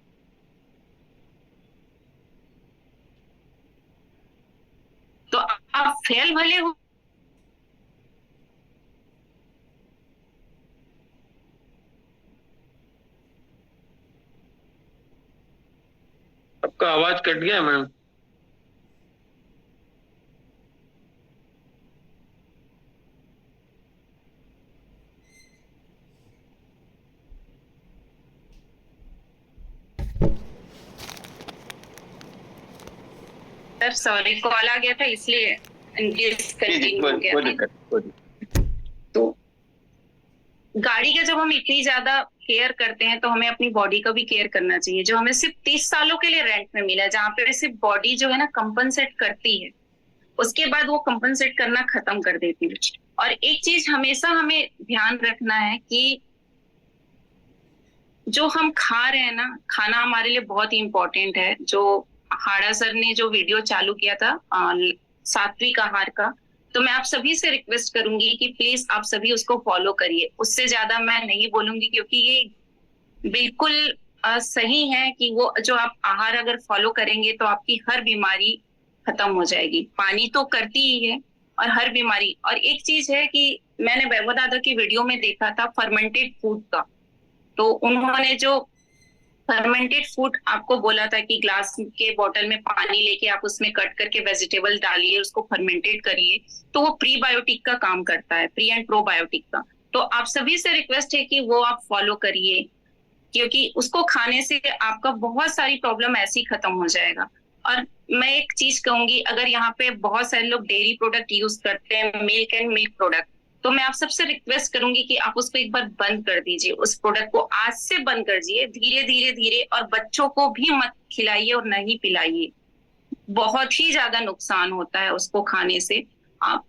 तो आप फेल भले हो, आपका आवाज कट गया मैम। सर सॉरी कॉल आ गया था इसलिए डिस्कंटिन्यू हो गया था। तो गाड़ी का जब हम इतनी ज्यादा केयर करते हैं तो हमें अपनी बॉडी का भी केयर करना चाहिए, जो हमें सिर्फ 30 सालों के लिए रेंट में मिला है, जहाँ पे सिर्फ बॉडी जो है ना कंपनसेट करती है, उसके बाद वो कंपनसेट करना खत्म कर देती है। और एक चीज हमेशा हमें ध्यान रखना है कि जो हम खा रहे हैं ना, खाना हमारे लिए बहुत ही इंपॉर्टेंट है। जो हाड़ा सर ने जो वीडियो चालू किया था सात्विक आहार का, तो मैं आप सभी से रिक्वेस्ट करूंगी कि प्लीज आप सभी उसको फॉलो करिए। उससे ज्यादा मैं नहीं बोलूंगी, क्योंकि ये बिल्कुल सही है कि वो जो आप आहार अगर फॉलो करेंगे तो आपकी हर बीमारी खत्म हो जाएगी। पानी तो करती ही है, और हर बीमारी। और एक चीज है कि मैंने वैभव दादा की वीडियो में देखा था फर्मेंटेड फूड का, तो उन्होंने जो फर्मेंटेड फूड आपको बोला था कि ग्लास के बोतल में पानी लेके आप उसमें कट करके वेजिटेबल डालिए, उसको फर्मेंटेड करिए, तो वो प्रीबायोटिक का काम करता है, प्री एंड प्रोबायोटिक का। तो आप सभी से रिक्वेस्ट है कि वो आप फॉलो करिए, क्योंकि उसको खाने से आपका बहुत सारी प्रॉब्लम ऐसे ही खत्म हो जाएगा। और मैं एक चीज कहूंगी, अगर यहाँ पे बहुत सारे लोग डेयरी प्रोडक्ट यूज करते हैं, मिल्क एंड मिल्क प्रोडक्ट, तो मैं आप सबसे रिक्वेस्ट करूंगी कि आप उसको एक बार बंद कर दीजिए। उस प्रोडक्ट को आज से बंद कर दीजिए, धीरे धीरे धीरे। और बच्चों को भी मत खिलाइए और नहीं पिलाइए, बहुत ही ज्यादा नुकसान होता है उसको खाने से। आप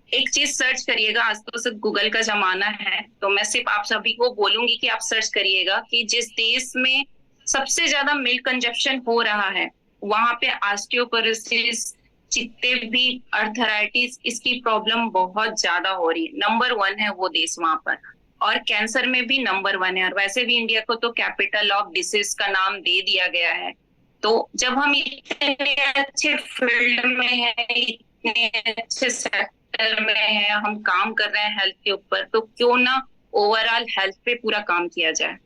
एक चीज सर्च करिएगा, आज तो सिर्फ गूगल का जमाना है, तो मैं सिर्फ आप सभी को बोलूंगी कि आप सर्च करिएगा कि जिस देश में सबसे ज्यादा मिल्क कंजप्शन हो रहा है, वहां पे ऑस्टियोपोरोसिस, जितने भी अर्थराइटिस, इसकी प्रॉब्लम बहुत ज्यादा हो रही है। नंबर 1 है वो देश वहां पर, और कैंसर में भी नंबर 1 है। और वैसे भी इंडिया को तो कैपिटल ऑफ डिसीज का नाम दे दिया गया है। तो जब हम इतने अच्छे फील्ड में है, इतने अच्छे सेक्टर में है, हम काम कर रहे हैं हेल्थ के ऊपर, तो क्यों ना ओवरऑल हेल्थ पे पूरा काम किया जाए।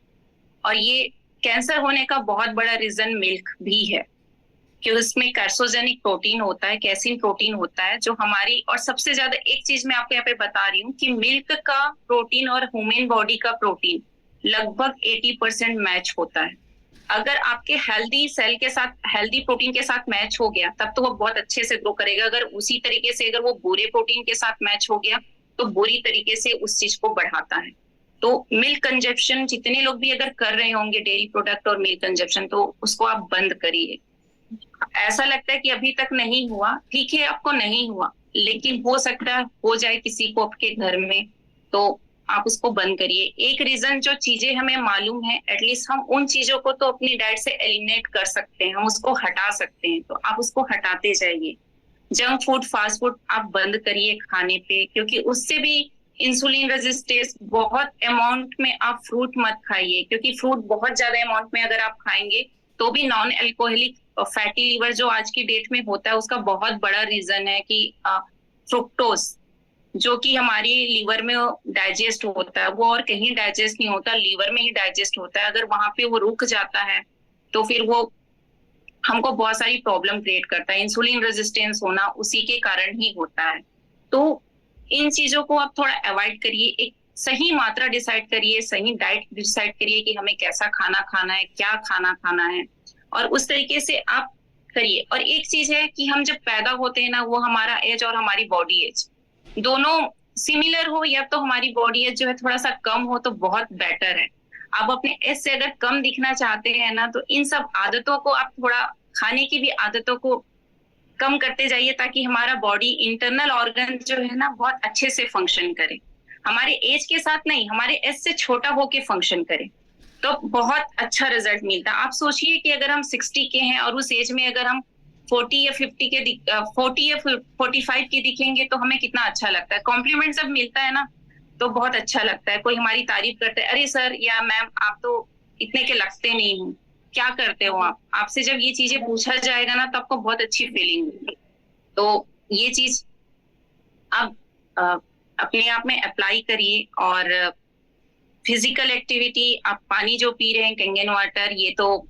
और ये कैंसर होने का बहुत बड़ा रीजन मिल्क भी है, कि उसमें कार्सोजेनिक प्रोटीन होता है, कैसिन प्रोटीन होता है, जो हमारी। और सबसे ज्यादा एक चीज मैं आपको यहाँ पे बता रही हूँ कि मिल्क का प्रोटीन और ह्यूमन बॉडी का प्रोटीन लगभग 80% मैच होता है। अगर आपके हेल्दी सेल के साथ, हेल्दी प्रोटीन के साथ मैच हो गया, तब तो वो बहुत अच्छे से ग्रो करेगा। अगर उसी तरीके से अगर वो बुरे प्रोटीन के साथ मैच हो गया, तो बुरी तरीके से उस चीज को बढ़ाता है। तो मिल्क कंजप्शन जितने लोग भी अगर कर रहे होंगे, डेयरी प्रोडक्ट और मिल्क कंजप्शन, तो उसको आप बंद करिए। ऐसा लगता है कि अभी तक नहीं हुआ, ठीक है आपको नहीं हुआ, लेकिन हो सकता है हो जाए किसी को आपके घर में, तो आप उसको बंद करिए। एक रीजन जो चीजें हमें मालूम है, एटलीस्ट हम उन चीजों को तो अपनी डाइट से एलिमिनेट कर सकते हैं, हम उसको हटा सकते हैं, तो आप उसको हटाते जाइए। जंक फूड, फास्ट फूड आप बंद करिए खाने पे, क्योंकि उससे भी इंसुलिन रेजिस्टेंस, बहुत अमाउंट में आप फ्रूट मत खाइए, क्योंकि फ्रूट बहुत ज्यादा अमाउंट में अगर आप खाएंगे तो भी नॉन अल्कोहलिक फैटी लीवर जो आज की डेट में होता है उसका बहुत बड़ा रीजन है कि फ्रुक्टोज, जो कि हमारी लीवर में डाइजेस्ट होता है, वो और कहीं डाइजेस्ट नहीं होता, लीवर में ही डाइजेस्ट होता है। अगर वहां पे वो रुक जाता है तो फिर वो हमको बहुत सारी प्रॉब्लम क्रिएट करता है। इंसुलिन रेजिस्टेंस होना उसी के कारण ही होता है। तो इन चीजों को आप थोड़ा अवॉइड करिए, एक सही मात्रा डिसाइड करिए, सही डाइट डिसाइड करिए कि हमें कैसा खाना खाना है, क्या खाना खाना है, और उस तरीके से आप करिए। और एक चीज है कि हम जब पैदा होते हैं ना, वो हमारा एज और हमारी बॉडी एज दोनों सिमिलर हो, या तो हमारी बॉडी एज जो है थोड़ा सा कम हो तो बहुत बेटर है। आप अपने एज से अगर कम दिखना चाहते हैं ना, तो इन सब आदतों को आप थोड़ा, खाने की भी आदतों को कम करते जाइए, ताकि हमारा बॉडी इंटरनल ऑर्गन जो है ना बहुत अच्छे से फंक्शन करे, हमारे एज के साथ नहीं, हमारे एज से छोटा होके फंक्शन करे, तो बहुत अच्छा रिजल्ट मिलता है। आप सोचिए कि अगर हम 60 के हैं और उस एज में अगर हम 40 या 50 के 40 या 45 के दिखेंगे तो हमें कितना अच्छा लगता है, कॉम्प्लीमेंट सब मिलता है ना, तो बहुत अच्छा लगता है। कोई हमारी तारीफ करता है, अरे सर या मैम आप तो इतने के लगते नहीं हो, क्या करते हो आप, आपसे जब ये चीजें पूछा जाएगा ना तो आपको बहुत अच्छी फीलिंग होगी। तो ये चीज आप अपने आप में अप्लाई करिए। और फिजिकल एक्टिविटी, आप पानी जो पी रहे हैं कंगन वाटर, ये तो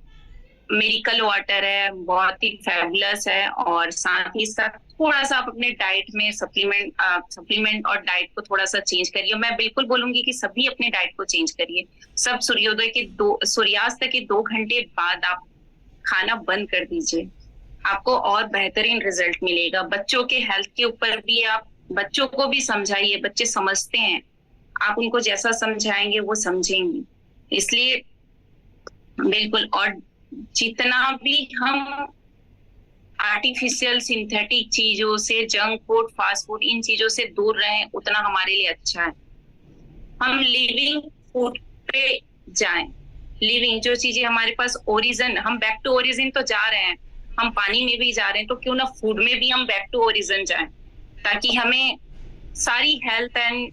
मेरिकल वाटर है, बहुत ही फैबुलस है। और साथ ही साथ थोड़ा सा आप अपने डाइट में सप्लीमेंट और डाइट को थोड़ा सा चेंज करिए। मैं बिल्कुल बोलूंगी कि सभी अपने डाइट को चेंज करिए। सब सूर्यास्त के 2 घंटे बाद आप खाना बंद कर दीजिए, आपको और बेहतरीन रिजल्ट मिलेगा। बच्चों के हेल्थ के ऊपर भी आप बच्चों को भी समझाइए, बच्चे समझते हैं, आप उनको जैसा समझाएंगे वो समझेंगे, इसलिए बिल्कुल। और जितना भी हम आर्टिफिशियल सिंथेटिक चीजों से, जंक फूड, फास्ट फूड, इन चीजों से दूर रहें, उतना हमारे लिए अच्छा है। हम लिविंग फूड पे जाएं, लिविंग जो चीजें हमारे पास ओरिजिन, हम बैक टू ओरिजिन तो जा रहे हैं, हम पानी में भी जा रहे हैं, तो क्यों ना फूड में भी हम बैक टू ओरिजिन जाएं, ताकि हमें सारी हेल्थ एंड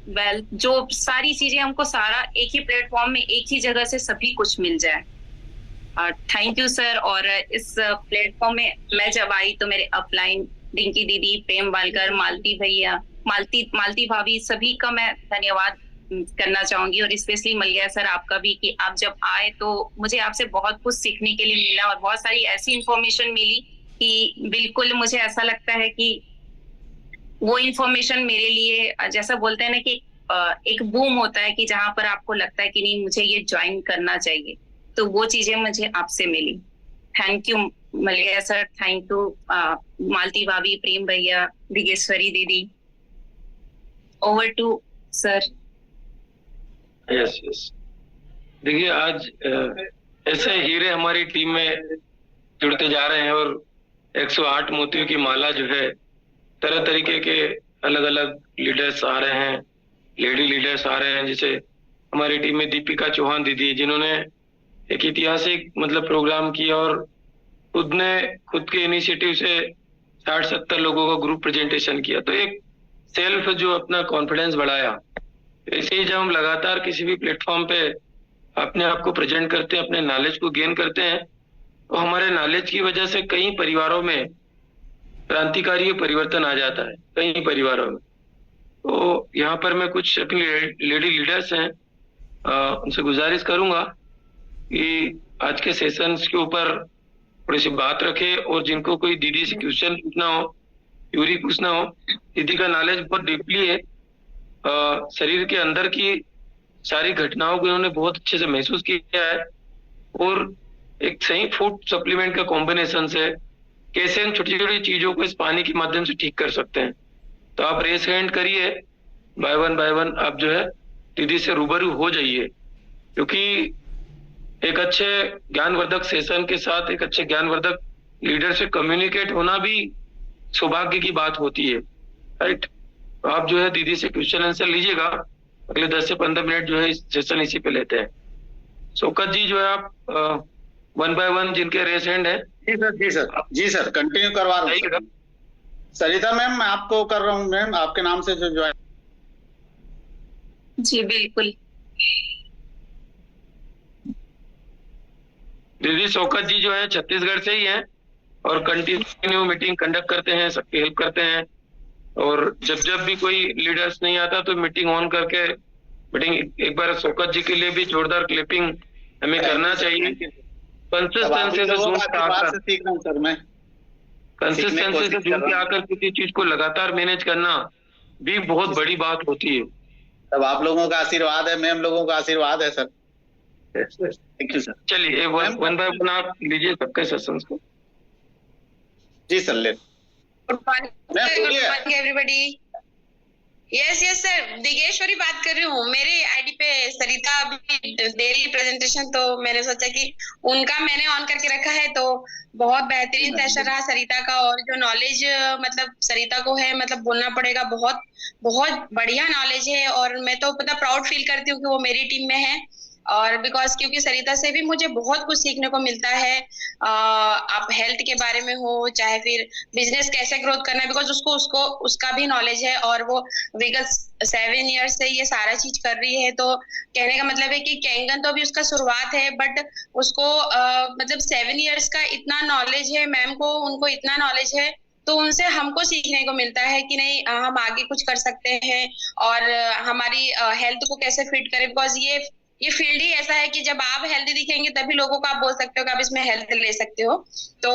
वेल्थ, जो सारी चीजें हमको सारा एक ही प्लेटफॉर्म में, एक ही जगह से सभी कुछ मिल जाए। Thank you sir. और इस प्लेटफॉर्म में मैं जब आई तो मेरे अपलाइन डिंकी दीदी, प्रेम बालकर, मालती भैया, मालती भाभी, सभी का मैं धन्यवाद करना चाहूंगी। और स्पेशली मलिया सर आपका भी, कि आप जब आए तो मुझे आपसे बहुत कुछ सीखने के लिए मिला, और बहुत सारी ऐसी इंफॉर्मेशन मिली कि बिल्कुल मुझे ऐसा लगता है कि वो इंफॉर्मेशन मेरे लिए, जैसा बोलते हैं ना कि एक बूम होता है कि जहां पर आपको लगता है कि नहीं मुझे ये ज्वाइन करना चाहिए, तो वो चीजें मुझे आपसे मिली। Thank you Maliya sir, thank you Malti भाभी, प्रेम भैया, दिगेश्वरी दीदी। Over to sir. Yes yes, देखिए आज ऐसे हीरे हमारी टीम में जुड़ते जा रहे हैं, और 108 मोतियों की माला जो है, तरह तरीके के अलग अलग लीडर्स आ रहे हैं, लेडी लीडर्स आ रहे हैं। जैसे हमारी टीम में दीपिका चौहान दीदी, जिन्होंने एक ऐतिहासिक मतलब प्रोग्राम किया और खुद के इनिशिएटिव से 60-70 लोगों का ग्रुप प्रेजेंटेशन किया, तो एक सेल्फ जो अपना कॉन्फिडेंस बढ़ाया। ऐसे ही जब हम लगातार किसी भी प्लेटफॉर्म पे अपने आप को प्रेजेंट करते हैं, अपने नॉलेज को गेन करते हैं, तो हमारे नॉलेज की वजह से कई परिवारों में क्रांतिकारी परिवर्तन आ जाता है, कई परिवारों में। तो यहाँ पर मैं कुछ अपनी लेडी लीडर्स हैं, उनसे गुजारिश करूंगा कि आज के सेशंस के ऊपर थोड़ी सी बात रखे, और जिनको कोई दीदी से क्वेश्चन पूछना हो, क्यूरी पूछना हो, दीदी का नॉलेज बहुत डीपली है, शरीर के अंदर की सारी घटनाओं को इन्होंने बहुत अच्छे से महसूस किया है, और एक सही फूड सप्लीमेंट का कॉम्बिनेशन से कैसे इन छोटी छोटी चीजों को इस पानी के माध्यम से ठीक कर सकते हैं। तो आप रेस हैंड करिए, बाय वन आप जो है दीदी से रूबरू हो जाइए, क्योंकि एक अच्छे ज्ञानवर्धक सेशन के साथ एक अच्छे ज्ञानवर्धक लीडर से कम्युनिकेट होना भी सौभाग्य की बात होती है, राइट। तो आप जो है दीदी से क्वेश्चन आंसर लीजिएगा, अगले 10 से 15 मिनट जो है सेशन इसी पे लेते हैं। शौकत जी जो है आप 1 by 1 जिनके रेस हैंड है। जी सर कंटिन्यू करवा रहा हूँ। सरिता मैम मैं आपको कर रहा हूँ, मैम आपके नाम से जो ज्वाइन। जी बिल्कुल। दीदी शौकत जी जो है छत्तीसगढ़ से ही हैं और कंटिन्यू मीटिंग कंडक्ट करते हैं, सबकी हेल्प करते हैं। और जब जब भी कोई लीडर्स नहीं आता तो मीटिंग ऑन करके मीटिंग एक बार शौकत जी के लिए भी जोरदार क्लिपिंग हमें करना चाहिए। अब आप ही कंसिस्टेंसी से लोगों जून का से आशीर्वाद आकर से सीख रहा हूँ सर मैं, सीखने की कंसिस्टेंसी से कोशिश कर जून के रहा हूँ। आकर किसी चीज को लगातार मैनेज करना भी बहुत बड़ी बात होती है। अब आप लोगों का आशीर्वाद है, मैम लोगों का आशीर्वाद है सर। Thank you sir. चलिए वन बाय वन आप लीजिए सबके सेशंस को। जी सर ले। गुड मैम बोलिए। Morning everybody. Yes yes sir, Digeshwari बात कर रही हूँ। मेरे आईडी पे सरिता अभी दे रही प्रेजेंटेशन, तो मैंने सोचा कि उनका मैंने ऑन करके रखा है। तो बहुत बेहतरीन सेशन रहा सरिता का, और जो नॉलेज मतलब सरिता को है, मतलब बोलना पड़ेगा, बहुत बहुत बढ़िया नॉलेज है। और मैं तो पता प्राउड फील करती हूँ कि वो मेरी टीम में है। और बिकॉज क्योंकि सरिता से भी मुझे बहुत कुछ सीखने को मिलता है। आप हेल्थ के बारे में हो, चाहे फिर बिजनेस कैसे ग्रोथ करना है, बिकॉज उसको उसका भी नॉलेज है। और वो विगत 7 ईयर्स से ये सारा चीज कर रही है। तो कहने का मतलब है कि कैंगन तो अभी उसका शुरुआत है, बट उसको मतलब 7 ईयर्स का इतना नॉलेज है। मैम को उनको इतना नॉलेज है, तो उनसे हमको सीखने को मिलता है कि नहीं हम आगे कुछ कर सकते हैं। और हमारी हेल्थ को कैसे फिट करें, बिकॉज ये फील्ड ही ऐसा है कि जब आप हेल्दी दिखेंगे तभी लोगों को आप बोल सकते हो कि आप इसमें हेल्थ ले सकते हो। तो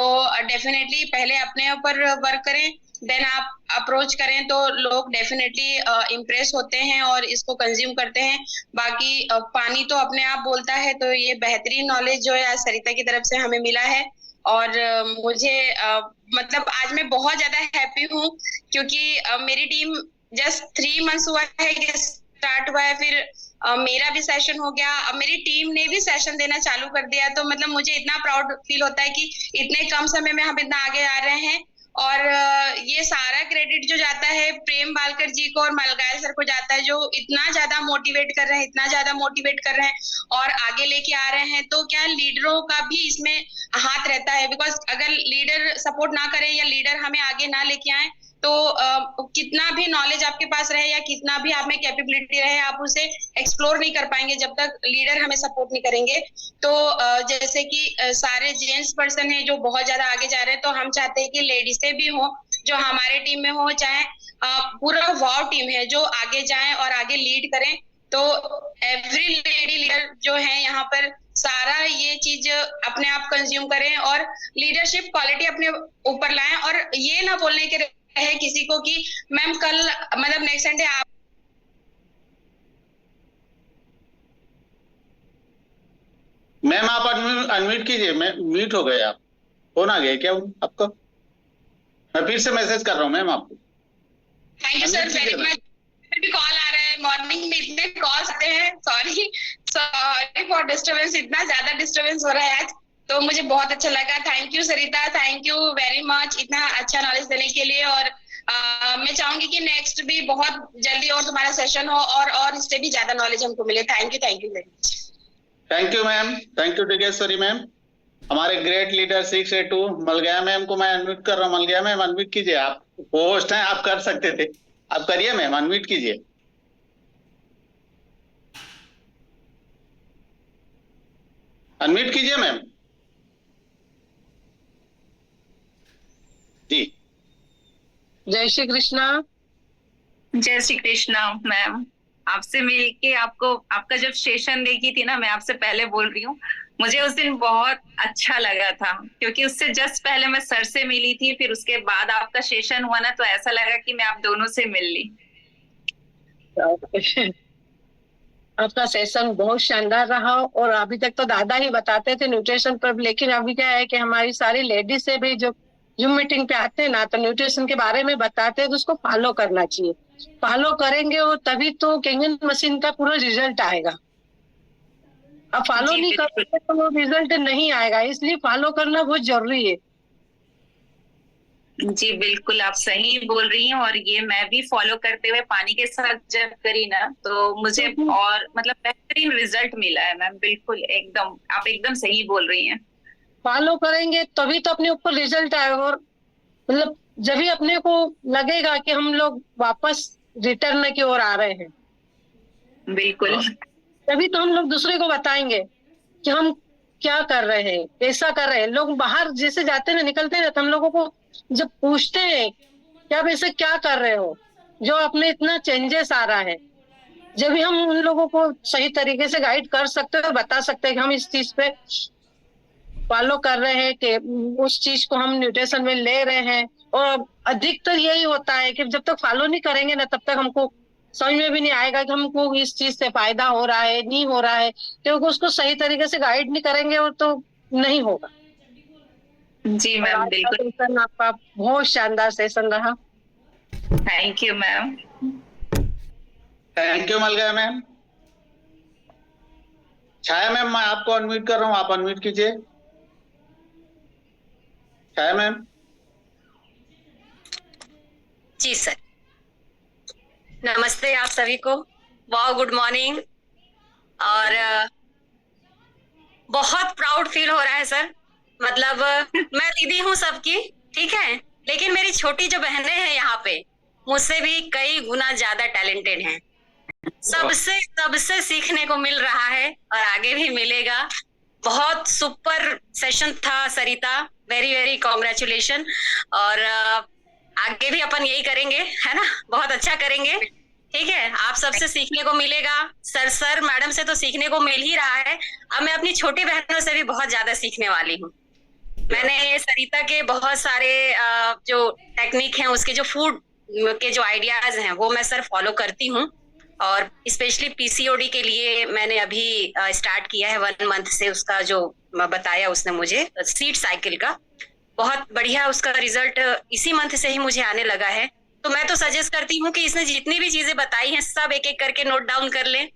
डेफिनेटली पहले अपने ऊपर वर्क करें, देन आप अप्रोच करें, तो लोग डेफिनेटली इम्प्रेस होते हैं और इसको कंज्यूम करते हैं। बाकी पानी तो अपने आप बोलता है। तो ये बेहतरीन नॉलेज जो है आज सरिता की तरफ से हमें मिला है। और मुझे मतलब आज मैं बहुत ज्यादा हैप्पी हूँ, क्योंकि मेरी टीम जस्ट 3 मंथ्स हुआ है कि स्टार्ट हुआ है। फिर मेरा भी सेशन हो गया, अब मेरी टीम ने भी सेशन देना चालू कर दिया। तो मतलब मुझे इतना प्राउड फील होता है कि इतने कम समय में हम इतना आगे आ रहे हैं। और ये सारा क्रेडिट जो जाता है प्रेम बालकर जी को और मलगाय सर को जाता है, जो इतना ज्यादा मोटिवेट कर रहे हैं, इतना ज्यादा मोटिवेट कर रहे हैं और आगे लेके आ रहे हैं। तो क्या लीडरों का भी इसमें हाथ रहता है, बिकॉज अगर लीडर सपोर्ट ना करें या लीडर हमें आगे ना लेके आए, तो कितना भी नॉलेज आपके पास रहे या कितना भी आप में कैपेबिलिटी रहे, आप उसे एक्सप्लोर नहीं कर पाएंगे जब तक लीडर हमें सपोर्ट नहीं करेंगे। तो जैसे कि सारे जेंट्स पर्सन है जो बहुत ज्यादा आगे जा रहे हैं, तो हम चाहते हैं कि लेडीज भी हो जो हमारे टीम में हो, चाहे पूरा वाव टीम है जो आगे जाए और आगे लीड करें। तो एवरी लेडी लीडर जो है यहाँ पर सारा ये चीज अपने आप कंज्यूम करें और लीडरशिप क्वालिटी अपने ऊपर लाएं, और ये ना बोलने के है किसी को कि मैम कल मतलब नेक्स्ट संडे आप। मैम आप अनम्यूट कीजिए, मैं म्यूट हो गए आप। फोन आ गया क्या आपको? मैं फिर से मैसेज कर रहा हूँ मैम आपको। Thank you sir very much. भी कॉल आ रहा है, मॉर्निंग में इतने कॉल्स आते हैं, सॉरी फॉर डिस्टर्बेंस, इतना ज्यादा डिस्टर्बेंस हो रहा है आज। तो मुझे बहुत अच्छा लगा। Thank you Sarita, thank you very much इतना अच्छा नॉलेज देने के लिए। और मैं चाहूंगी कि नेक्स्ट भी बहुत जल्दी और तुम्हारा सेशन हो और इससे भी ज्यादा नॉलेज हमको मिले। Thank you very much. Thank you ma'am, thank you Digeshwari ma'am. हमारे great leader 6A2 Malgaya ma'am को मैं अनम्यूट कर रहा हूँ। मलगया मैम अनम्यूट कीजिए, आप होस्ट हैं, आप कर सकते थे, आप करिए मैम, अनम्यूट कीजिए। अनम्यूट कीजिए मैम जी। जय श्री कृष्णा। जय श्री कृष्णा मैम। आपसे मिलके आपको आपका जब सेशन देखी थी ना, मैं आपसे पहले बोल रही हूँ, मुझे उस दिन बहुत अच्छा लगा था, क्योंकि उससे जस्ट पहले मैं सर से मिली थी, फिर उसके बाद आपका सेशन हुआ ना, तो ऐसा लगा कि मैं आप दोनों से मिल ली। आपका सेशन बहुत शानदार रहा, और अभी तक तो दादा ही बताते थे न्यूट्रिशन पर, लेकिन अभी क्या है कि हमारी सारी लेडीज से भी जो जूम मीटिंग पे आते हैं ना, तो न्यूट्रिशन के बारे में बताते हैं, तो उसको फॉलो करना चाहिए। फॉलो करेंगे और तभी तो कैंगन मशीन का पूरा रिजल्ट आएगा। अब फॉलो नहीं करोगे तो वो रिजल्ट नहीं आएगा, इसलिए फॉलो करना बहुत जरूरी है। जी बिल्कुल, आप सही बोल रही हैं। और ये मैं भी फॉलो करते हुए पानी के साथ जब करी ना, तो मुझे और मतलब बेहतरीन रिजल्ट मिला है मैम। बिल्कुल एकदम, आप एकदम सही बोल रही हैं। फॉलो करेंगे तभी तो अपने ऊपर रिजल्ट आएगा, और मतलब जब भी अपने को लगेगा कि हम लोग वापस रिटर्न की ओर आ रहे हैं। बिल्कुल। तभी तो हम लोग दूसरे को बताएंगे कि हम क्या कर रहे हैं, कैसा कर रहे हैं। लोग बाहर जैसे जाते हैं निकलते हैं तो हम लोगों को जब पूछते हैं कि आप ऐसे क्या कर रहे हो, जो अपने इतना चेंजेस आ रहा है, जब भी हम उन लोगों को सही तरीके से गाइड कर सकते हैं और बता सकते हैं कि हम इस चीज पे फॉलो कर रहे हैं, कि उस चीज को हम न्यूट्रिशन में ले रहे हैं। और अधिकतर यही होता है कि जब तक फॉलो नहीं करेंगे ना, तब तक हमको समझ में भी नहीं आएगा कि हमको इस चीज से फायदा हो रहा है नहीं हो रहा है, क्योंकि उसको सही तरीके से गाइड नहीं करेंगे और तो नहीं होगा। जी और मैम, आज का बिल्कुल। सेशन आपका बहुत शानदार सेशन रहा। Thank you ma'am. Thank you Malga ma'am. Chhaya ma'am, मैं आपको अनम्यूट कर रहा हूँ, आप अनम्यूट कीजिए। छाया मैम। जी सर, नमस्ते आप सभी को। वाह, गुड मॉर्निंग। और बहुत प्राउड फील हो रहा है सर। मतलब मैं दीदी हूँ सबकी, ठीक है, लेकिन मेरी छोटी जो बहनें हैं यहाँ पे मुझसे भी कई गुना ज्यादा टैलेंटेड हैं। सबसे सबसे सीखने को मिल रहा है और आगे भी मिलेगा। बहुत सुपर सेशन था सरिता, वेरी वेरी कॉन्ग्रेचुलेशन। और आगे भी अपन यही करेंगे, है ना, बहुत अच्छा करेंगे। ठीक है, आप सबसे सीखने को मिलेगा। सर मैडम से तो सीखने को मिल ही रहा है, अब मैं अपनी छोटी बहनों से भी बहुत ज्यादा सीखने वाली हूँ। मैंने सरिता के बहुत सारे जो टेक्निक हैं, उसके जो फूड के जो आइडियाज हैं वो मैं सर फॉलो करती हूँ। और स्पेशली पीसीओडी के लिए मैंने अभी स्टार्ट किया है 1 मंथ से, उसका जो बताया उसने मुझे सीड साइकिल का, बहुत बढ़िया उसका रिजल्ट इसी मंथ से ही मुझे आने लगा है। तो मैं तो सजेस्ट करती हूँ कि इसने जितनी भी चीजें बताई हैं सब एक एक करके नोट डाउन कर लें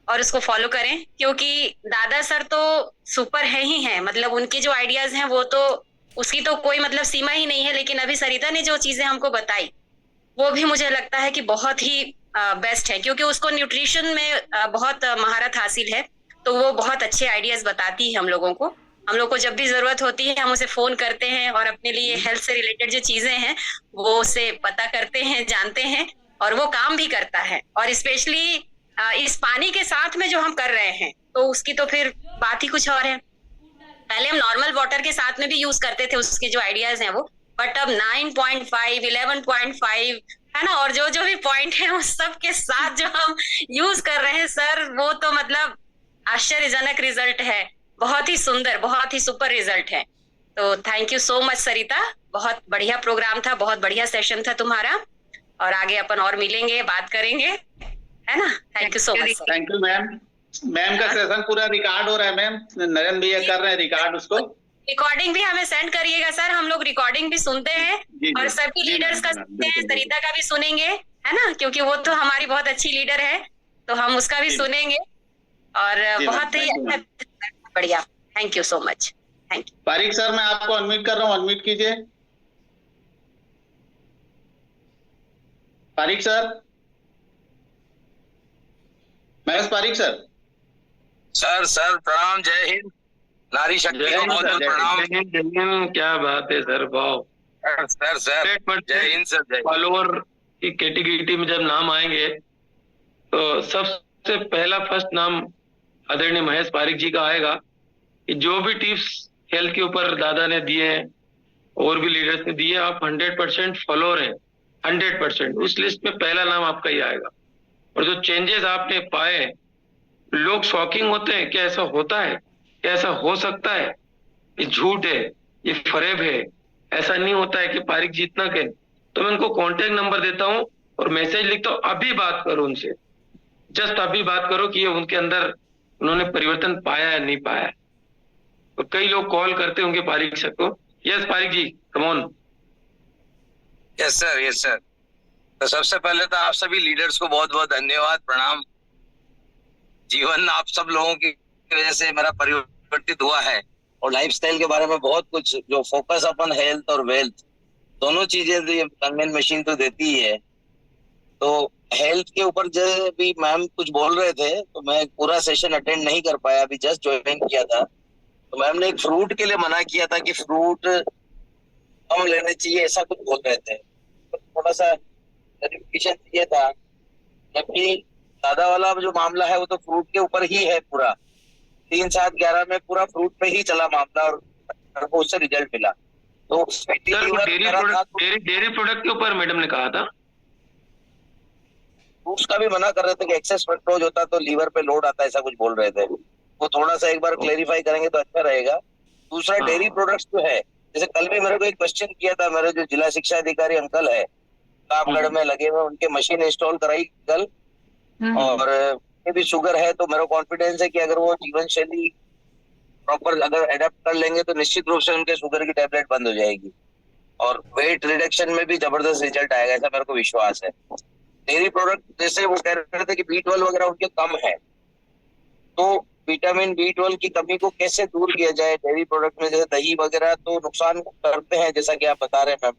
और उसको फॉलो करें, क्योंकि दादा सर तो सुपर है ही हैं। मतलब उनके जो आइडियाज हैं वो तो उसकी तो कोई मतलब सीमा ही नहीं है। लेकिन अभी सरिता ने जो चीजें हमको बताई वो भी मुझे लगता है कि बहुत ही बेस्ट है, क्योंकि उसको न्यूट्रिशन में बहुत महारत हासिल है। तो वो बहुत अच्छे आइडियाज बताती है हम लोगों को। हम लोग को जब भी जरूरत होती है हम उसे फोन करते हैं और अपने लिए हेल्थ से रिलेटेड जो चीजें हैं वो उसे पता करते हैं, जानते हैं, और वो काम भी करता है। और स्पेशली इस पानी के साथ में जो हम कर रहे हैं तो उसकी तो फिर बात ही कुछ और है। पहले हम नॉर्मल वाटर के साथ में भी यूज करते थे उसके जो आइडियाज हैं वो, बट अब 9.5, 11.5, है ना, और जो जो भी पॉइंट है उस सब के साथ जो हम यूज कर रहे हैं सर, वो तो मतलब आश्चर्यजनक रिजल्ट है। बहुत ही सुंदर, बहुत ही सुपर रिजल्ट है। तो थैंक यू सो मच सरिता, बहुत बढ़िया प्रोग्राम था, बहुत बढ़िया सेशन था तुम्हारा। और आगे अपन और मिलेंगे, बात करेंगे, है ना। Thank you so much. Thank you ma'am. Ma'am का सेशन पूरा रिकॉर्ड हो रहा है मैम, नरेंद्र भैया कर रहे हैं रिकॉर्ड उसको। रिकॉर्डिंग भी हमें सेंड करिएगा सर, हम लोग रिकॉर्डिंग भी सुनते हैं और सभी लीडर्स का सुनते हैं, सरिता का भी सुनेंगे, है ना, क्योंकि वो तो हमारी बहुत अच्छी लीडर है, तो हम उसका भी सुनेंगे। और बहुत ही बढ़िया, thank you so much. Thank you. Parik sir, मैं आपको अनम्यूट कर रहा हूँ, अनम्यूट कीजिए। Parik sir, Mahesh Parik sir. Sir प्रणाम, जय हिंद। नारी शक्ति को बहुत बहुत प्रणाम। क्या बात है सर, वाह सर जय हिंद सर। जय फॉलोअर की कैटेगरी में जब नाम आएंगे तो सबसे पहला फर्स्ट नाम आदरणीय महेश पारिक जी का आएगा कि जो भी टिप्स हेल्थ के ऊपर दादा ने दिए हैं और भी लीडर्स ने दिए, आप 100% फॉलोअर हैं, 100%। उस लिस्ट में पहला नाम आपका ही आएगा। और जो चेंजेस आपने पाए, लोग शॉकिंग होते हैं, क्या ऐसा होता है, क्या ऐसा हो सकता है, ये झूठ है, ये फरेब है, ऐसा नहीं होता है कि पारिक जी इतना कहें। तो मैं उनको कॉन्टेक्ट नंबर देता हूँ और मैसेज लिखता हूँ, अभी बात करो उनसे, जस्ट अभी बात करो कि ये उनके अंदर उन्होंने परिवर्तन पाया या नहीं पाया। तो कई लोग कॉल करते होंगे पारिक सर को। Yes Parik ji, come on. Yes sir. तो सबसे पहले तो आप सभी लीडर्स को बहुत बहुत धन्यवाद, प्रणाम। जीवन आप सब लोगों की वजह से मेरा परिवर्तित हुआ है और लाइफस्टाइल के बारे में बहुत कुछ, जो फोकस अपन हेल्थ और वेल्थ दोनों चीजें कन्वेंट मशीन तो देती ही है। तो हेल्थ के ऊपर जब भी मैम कुछ बोल रहे थे तो मैं पूरा सेशन अटेंड नहीं कर पाया, अभी जस्ट ज्वाइन किया था। तो मैम ने एक फ्रूट के लिए मना किया था कि फ्रूट कम लेने चाहिए, ऐसा कुछ बोल रहे थे। तो थोड़ा सा क्लैरिफिकेशन चाहिए था, जबकि दादा वाला जो मामला है वो तो फ्रूट के ऊपर ही है पूरा, 3, 7, 11 में पूरा फ्रूट पे ही चला मामला और मेरे को उससे रिजल्ट मिला। तो डेयरी प्रोडक्ट के ऊपर मैडम ने कहा था, फ्रूट्स का भी मना कर रहे थे कि एक्सेस फ्रक्टोज होता तो लीवर पे लोड आता, ऐसा कुछ बोल रहे थे। वो थोड़ा सा एक बार क्लेरिफाई करेंगे तो अच्छा रहेगा। दूसरा डेयरी प्रोडक्ट्स जो है, जैसे कल भी मेरे को एक क्वेश्चन किया था, मेरे जो जिला शिक्षा अधिकारी अंकल है कामगढ़ में लगे हुए, उनके मशीन इंस्टॉल कराई कल, और ये भी शुगर है, तो मेरा कॉन्फिडेंस है कि अगर वो जीवन शैली प्रॉपर अगर एडेप्ट कर लेंगे तो निश्चित रूप से उनके शुगर की टेबलेट बंद हो जाएगी और वेट रिडक्शन में भी जबरदस्त रिजल्ट आएगा, ऐसा मेरे को विश्वास है। डेयरी प्रोडक्ट जैसे वो कह रहे थे कि B12 वगैरह उनके कम है, तो विटामिन B12 की कमी को कैसे दूर किया जाए? डेयरी प्रोडक्ट में जैसे दही वगैरह तो नुकसान करते हैं जैसा कि आप बता रहे हैं मैम,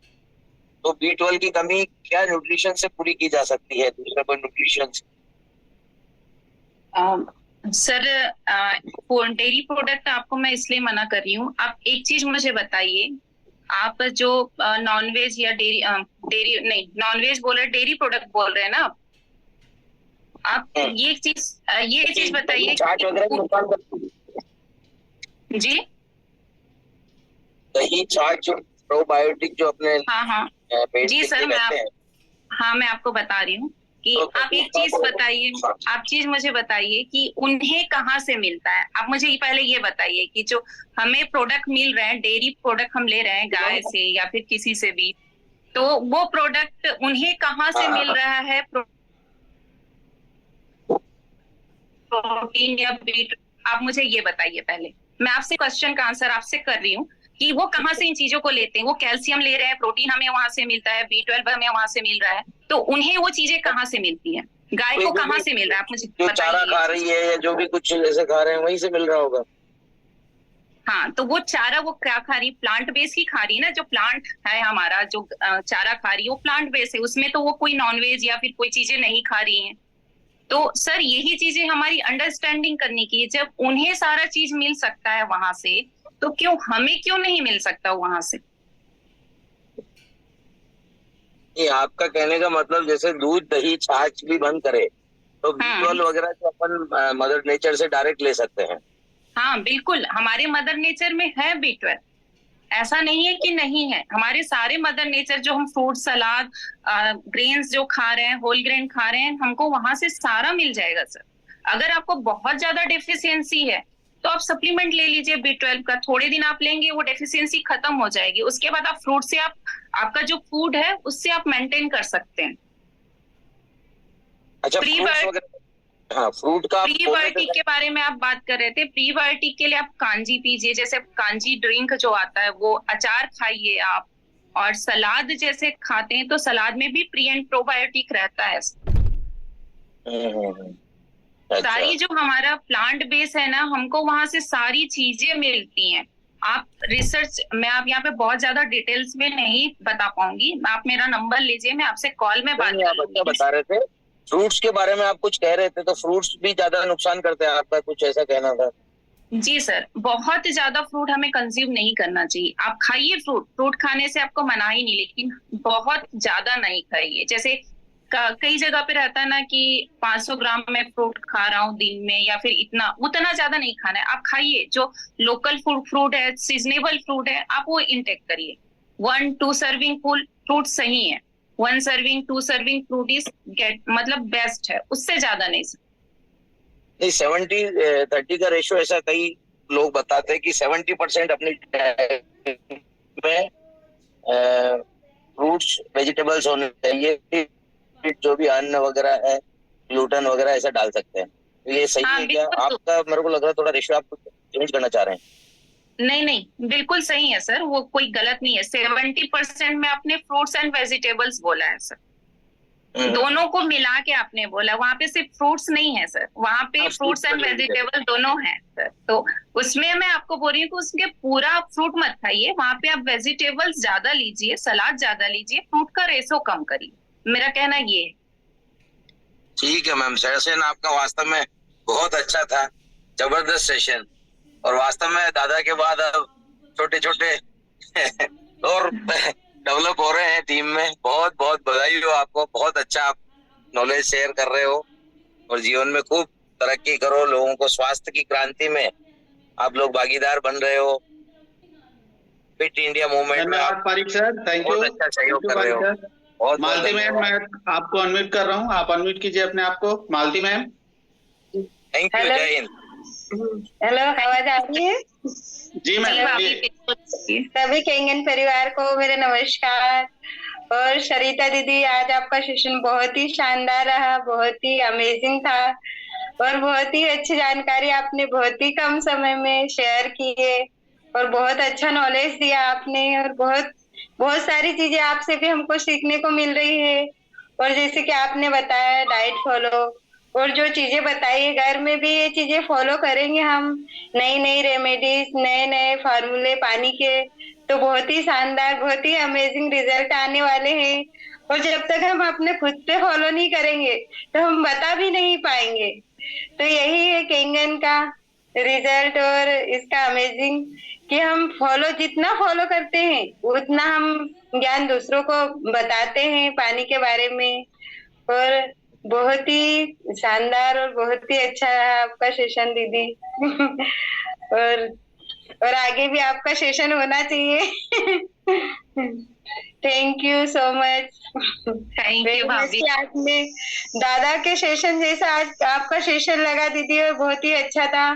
तो B12 की कमी क्या न्यूट्रिशन से पूरी की जा सकती है? दूसरा कोई न्यूट्रिशन? सर डेयरी प्रोडक्ट आपको मैं इसलिए मना कर रही हूँ। आप एक चीज मुझे बताइए, आप जो नॉनवेज या डेयरी नहीं नॉनवेज बोल रहे, डेयरी प्रोडक्ट बोल रहे हैं ना आप, ये चीज बताइए जी। दही छाछ जो प्रोबायोटिक जो अपने हाँ जी सर, मैं आपको बता रही हूँ कि आप एक चीज बताइए, आप चीज मुझे बताइए कि उन्हें कहाँ से मिलता है। आप मुझे पहले ये बताइए कि जो हमें प्रोडक्ट मिल रहे हैं, डेयरी प्रोडक्ट हम ले रहे हैं गाय से या फिर किसी से भी, तो वो प्रोडक्ट उन्हें कहाँ से मिल रहा है, प्रोटीन या बीट, आप मुझे ये बताइए पहले। मैं आपसे क्वेश्चन का आंसर आपसे कर रही हूँ कि वो कहाँ से इन चीजों को लेते हैं। वो कैल्शियम ले रहे हैं, प्रोटीन हमें वहां से मिलता है, B12 हमें वहां से मिल रहा है, तो उन्हें वो चीजें कहाँ से मिलती है, गाय को कहाँ से मिल रहा है, आप मुझे जो चारा खा रही है या जो भी कुछ ऐसे खा रहे हैं वहीं से मिल रहा होगा। हाँ, तो वो चारा वो क्या खा रही, प्लांट बेस ही खा रही है ना। जो प्लांट है हमारा, जो चारा खा रही है वो प्लांट बेस है, उसमें तो वो कोई नॉनवेज या फिर कोई चीजें नहीं खा रही है। तो सर यही चीजें हमारी अंडरस्टैंडिंग करने की है। जब उन्हें सारा चीज मिल सकता है वहां से, तो क्यों हमें क्यों नहीं मिल सकता वहां से? ये आपका कहने का मतलब जैसे दूध दही छाछ भी बंद करे तो B12 वगैरह जो अपन मदर नेचर से डायरेक्ट ले सकते हैं। हाँ बिल्कुल, हमारे मदर नेचर में है B12, ऐसा नहीं है कि नहीं है। हमारे सारे मदर नेचर जो हम फ्रूट सलाद ग्रेन्स जो खा रहे हैं, होल ग्रेन खा रहे हैं, हमको वहां से सारा मिल जाएगा सर। अगर आपको बहुत ज्यादा डेफिशिएंसी है तो आप सप्लीमेंट ले लीजिए B12 का, थोड़े दिन आप लेंगे वो डेफिशिएंसी खत्म हो जाएगी। उसके बाद आप फ्रूट से आपका जो फूड है उससे आप मेंटेन कर सकते हैं। अच्छा, फ्रूट का प्रीबायोटिक के बारे में आप बात कर रहे थे। प्रीबायोटिक के लिए आप कांजी पीजिए, जैसे कांजी ड्रिंक जो आता है वो, अचार खाइए आप, और सलाद जैसे खाते हैं तो सलाद में भी प्री एंड प्रोबायोटिक रहता है। सारी जो हमारा प्लांट बेस है ना, हमको वहां से सारी चीजें मिलती हैं। आप रिसर्च, मैं आप यहाँ पे बहुत ज्यादा डिटेल्स में नहीं बता पाऊंगी, आप मेरा नंबर लीजिए, मैं आपसे कॉल में बात करूंगी। बता रहे थे फ्रूट्स के बारे में, आप कुछ कह रहे थे, तो फ्रूट्स भी ज्यादा नुकसान करते हैं, आपका कुछ ऐसा कहना था? जी सर, बहुत ज्यादा फ्रूट हमें कंज्यूम नहीं करना चाहिए। आप खाइए फ्रूट खाने से आपको मना ही नहीं, लेकिन बहुत ज्यादा नहीं खाइए। जैसे कई जगह पे रहता है ना कि 500 ग्राम में फ्रूट खा रहा हूँ दिन में, या फिर उतना ज्यादा नहीं खाना है। आप खाइए जो लोकल फ्रूट है, सीजनेबल फ्रूट है, आप वो इंटेक करिए। 1-2 सर्विंग फ्रूट सही है, 1 सर्विंग 2 सर्विंग फ्रूट इज मतलब बेस्ट है, उससे ज्यादा नहीं। 70-30 का रेशियो ऐसा कई लोग बताते हैं कि 70% अपनी में फ्रूट्स वेजिटेबल्स होने चाहिए, जो भी अन्न वगैरह है, ग्लूटेन वगैरह ऐसा डाल सकते हैं। तो ये सही है क्या? आपका मेरे को लग रहा है थोड़ा रेशियो आप चेंज करना चाह रहे हैं। नहीं, बिल्कुल सही है सर, वो कोई गलत नहीं है। 70% में आपने फ्रूट्स एंड वेजिटेबल्स बोला है सर, दोनों को मिला के आपने बोला। वहाँ पे सिर्फ फ्रूट्स नहीं है सर, वहाँ पे फ्रूट्स एंड वेजिटेबल दोनों हैं सर। तो उसमें मैं आपको बोल रही हूँ कि उसके पूरा फ्रूट मत खाइए, वहाँ पे आप वेजिटेबल्स ज्यादा लीजिए, सलाद ज्यादा लीजिए, फ्रूट का रेशो कम करिए, मेरा कहना ये है। ठीक है मैम, सेशन आपका वास्तव में बहुत अच्छा था, जबरदस्त सेशन, और वास्तव में दादा के बाद अब छोटे छोटे और डेवलप हो रहे हैं टीम में। बहुत बहुत बधाई हो आपको, बहुत अच्छा आप नॉलेज शेयर कर रहे हो, और जीवन में खूब तरक्की करो। लोगों को स्वास्थ्य की क्रांति में आप लोग भागीदार बन रहे हो। फिट इंडिया मूवमेंट में धन्यवाद आप पारिक सर, थैंक यू। बहुत अच्छा सहयोग कर रहे हो। पारिक सर। बहुत मालती मैम, मैं आपको अनम्यूट कर रहा हूँ, आप अनम्यूट कीजिए अपने आप को। मालती मैम। Thank you. हेलो। जय हिंद। हेलो, आवाज आ रही है? जी मैम, भाभी बोलिए। सभी केंगन परिवार को मेरे नमस्कार। और सरिता दीदी, आज आपका सेशन बहुत ही शानदार रहा, बहुत ही अमेजिंग था और बहुत ही अच्छी जानकारी आपने बहुत ही कम समय में शेयर की है और बहुत अच्छा नॉलेज दिया आपने और बहुत बहुत सारी चीजें आपसे भी हमको सीखने को मिल रही है। और जैसे कि आपने बताया डाइट फॉलो और जो चीजें बताई है, घर में भी ये चीजें फॉलो करेंगे हम, नई नई रेमेडीज, नए नए फार्मूले पानी के, तो बहुत ही शानदार, बहुत ही अमेजिंग रिजल्ट आने वाले हैं। और जब तक हम अपने खुद पे फॉलो नहीं करेंगे तो हम बता भी नहीं पाएंगे। तो यही है केंगन का रिजल्ट और इसका अमेजिंग कि हम जितना फॉलो करते हैं उतना हम ज्ञान दूसरों को बताते हैं पानी के बारे में। और बहुत ही शानदार और बहुत ही अच्छा रहा आपका सेशन दीदी। और आगे भी आपका सेशन होना चाहिए। Thank you so much. Thank you भाभी। आपने दादा के सेशन जैसा आज आपका सेशन लगा दीदी और बहुत ही अच्छा था।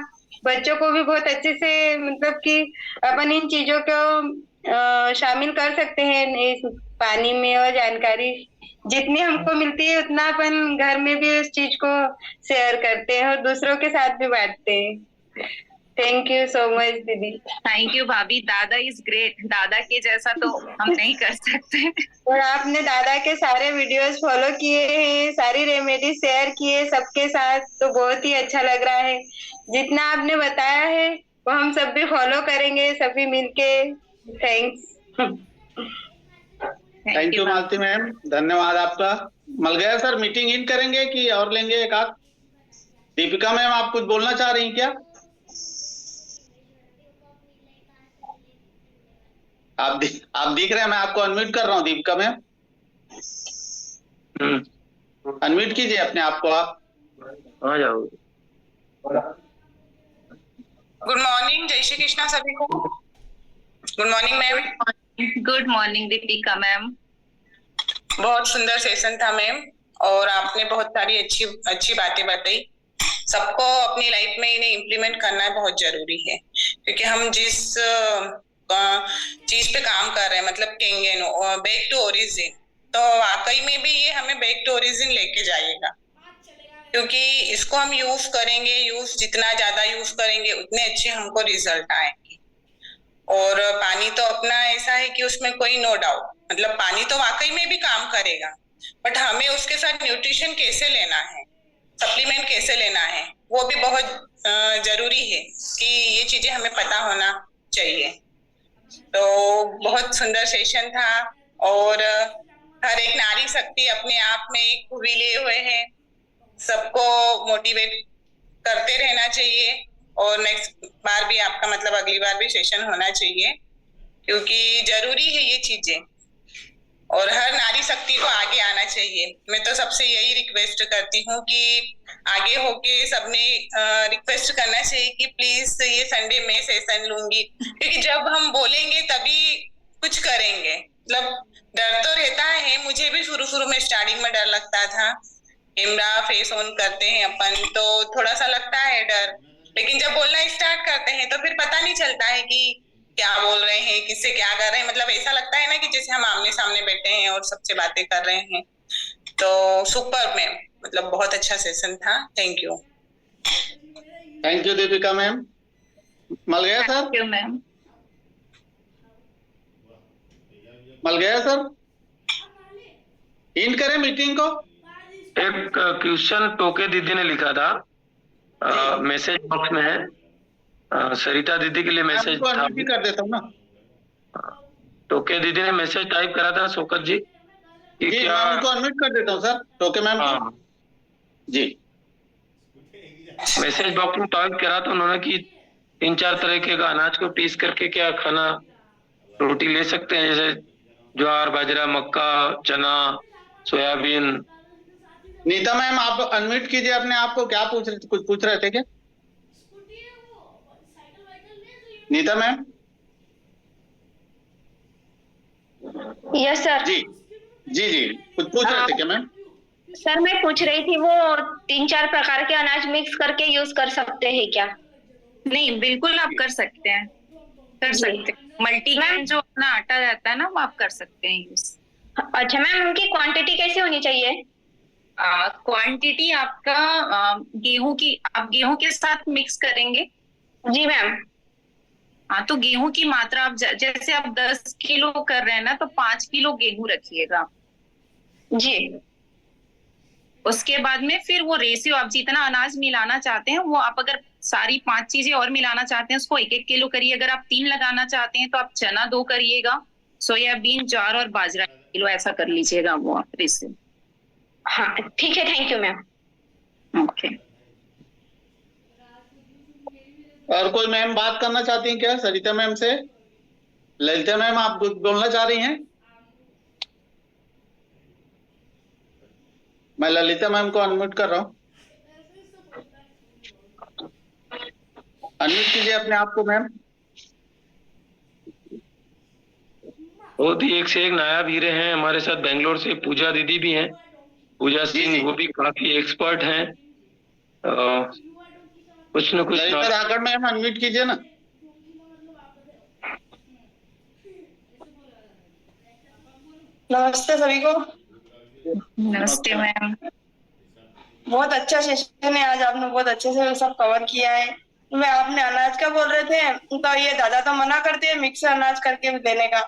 बच्चों को भी बहुत अच्छे से मतलब कि अपन इन चीजों को शामिल कर सकते हैं इस पानी में और जानकारी जितनी हमको मिलती है उतना अपन घर में भी उस चीज को शेयर करते हैं और दूसरों के साथ भी बांटते हैं। थैंक यू सो मच दीदी। थैंक यू भाभी। दादा इज ग्रेट। दादा के जैसा तो हम नहीं कर सकते। और आपने दादा के सारे वीडियोस फॉलो किए हैं, सारी रेमेडी शेयर किए सबके साथ, तो बहुत ही अच्छा लग रहा है। जितना आपने बताया है वो हम सब भी फॉलो करेंगे, सभी मिलके। Thanks. Thank you Malti ma'am, धन्यवाद आपका। मल गया सर, मीटिंग इन करेंगे कि और लेंगे एक आध? दीपिका मैम, आप कुछ बोलना चाह रही हैं क्या? आप दिख रहे हैं, मैं आपको अनम्यूट कर रहा हूँ दीपिका मैम। अनम्यूट कीजिए अपने आप को आप। आ जाओ। गुड मॉर्निंग, जय श्री कृष्णा सभी को। Good morning ma'am. Good morning Deepika ma'am. बहुत सुंदर सेशन था मैम और आपने बहुत सारी अच्छी अच्छी बातें बताई। सबको अपनी लाइफ में इन्हें इम्प्लीमेंट करना बहुत जरूरी है, क्योंकि हम जिस चीज पे काम कर रहे हैं, मतलब केंगन बैक टू ओरिजिन, तो वाकई में भी ये हमें बैक टू ओरिजिन लेके जाएगा, क्योंकि इसको हम यूज करेंगे, जितना ज्यादा यूज करेंगे उतने अच्छे हमको रिजल्ट आएंगे। और पानी तो अपना ऐसा है कि उसमें कोई नो डाउट, मतलब पानी तो वाकई में भी काम करेगा, बट हमें उसके साथ न्यूट्रिशन कैसे लेना है, सप्लीमेंट कैसे लेना है, वो भी बहुत जरूरी है कि ये चीजें हमें पता होना चाहिए। तो बहुत सुंदर सेशन था और हर एक नारी शक्ति अपने आप में एक खूबी लिए हुए है। सबको मोटिवेट करते रहना चाहिए और नेक्स्ट बार भी आपका मतलब अगली बार भी सेशन होना चाहिए, क्योंकि जरूरी है ये चीजें और हर नारी शक्ति को आगे आना चाहिए। मैं तो सबसे यही रिक्वेस्ट करती हूँ कि आगे होके सबने रिक्वेस्ट करना चाहिए कि प्लीज ये संडे में सेशन लूंगी, क्योंकि जब हम बोलेंगे तभी कुछ करेंगे। मतलब डर तो रहता है, मुझे भी शुरू में स्टार्टिंग में डर लगता था। कैमरा फेस ऑन करते हैं अपन तो थोड़ा सा लगता है डर, लेकिन जब बोलना स्टार्ट करते हैं तो फिर पता नहीं चलता है कि क्या बोल रहे हैं, किससे क्या कर रहे हैं। मतलब ऐसा लगता है ना कि जैसे हम आमने सामने बैठे हैं और सबसे बातें कर रहे हैं। तो सुपर मैम, मतलब बहुत अच्छा सेशन था। Thank you. Thank you Deepika ma'am. मल गया सर? Thank you ma'am. मल गया सर? इन करें मीटिंग को। एक क्वेश्चन टोके दीदी ने लिखा था, मैसेज बॉक्स में है। सरिता दीदी के लिए मैसेज था। कर देता हूँ ना। टोके दीदी ने मैसेज टाइप करा था शौकत जी कि जी, क्या। मैं उनको अनम्यूट कर देता हूँ सर, टोके मैम को। जी, मैसेज बॉक्स में टाइप करा था उन्होंने कि 3-4 तरह के अनाज को पीस करके क्या खाना रोटी ले सकते हैं, जैसे ज्वार, बाजरा, मक्का, चना, सोयाबीन, नीता मैम आप अनम्यूट कीजिए अपने आप को, क्या कुछ पूछ रहे थे क्या नीता मैम? Yes sir. जी जी जी कुछ पूछ रहे थे क्या मैम? सर मैं पूछ रही थी वो 3-4 प्रकार के अनाज मिक्स करके यूज कर सकते हैं क्या? नहीं, बिल्कुल आप कर सकते हैं, कर सकते हैं। मल्टीग्रेन जो अपना आटा रहता है ना, वो आप कर सकते हैं यूज। अच्छा मैम, उनकी क्वांटिटी कैसी होनी चाहिए? क्वांटिटी आपका गेहूं की, आप गेहूं के साथ मिक्स करेंगे? जी मैम। हाँ, तो गेहूं की मात्रा आप जैसे आप 10 किलो कर रहे हैं ना, तो 5 किलो गेहूं रखिएगा जी। उसके बाद में फिर वो रेशियो आप जितना अनाज मिलाना चाहते हैं, वो आप अगर सारी 5 चीजें और मिलाना चाहते हैं उसको 1-1 किलो करिए। अगर आप 3 लगाना चाहते हैं तो आप चना 2 करिएगा, सोयाबीन, ज्वार और बाजरा 1 किलो, ऐसा कर लीजिएगा वो रेशियो। हाँ ठीक है, थैंक यू मैम। ओके। और कोई मैम बात करना चाहती हैं क्या सरिता मैम से? ललिता मैम आप कुछ बोलना चाह रही हैं? मैं ललिता मैम को अनम्यूट कर रहा हूँ, अनम्यूट कीजिए अपने आप को मैम। बहुत ही एक से एक नायाब हीरे हैं हमारे साथ। बेंगलोर से पूजा दीदी भी हैं, पूजा सिंह, वो भी काफी एक्सपर्ट हैं। कुछ न कुछ। ललिता राकड़ मैम अनम्यूट कीजिए ना। नमस्ते सभी को। नमस्ते मैम। बहुत अच्छा सेशन है आज, आपने बहुत अच्छे से सब कवर किया है। मैं आपने अनाज का बोल रहे थे, तो ये दादा तो मना करते हैं मिक्स अनाज करके भी देने का।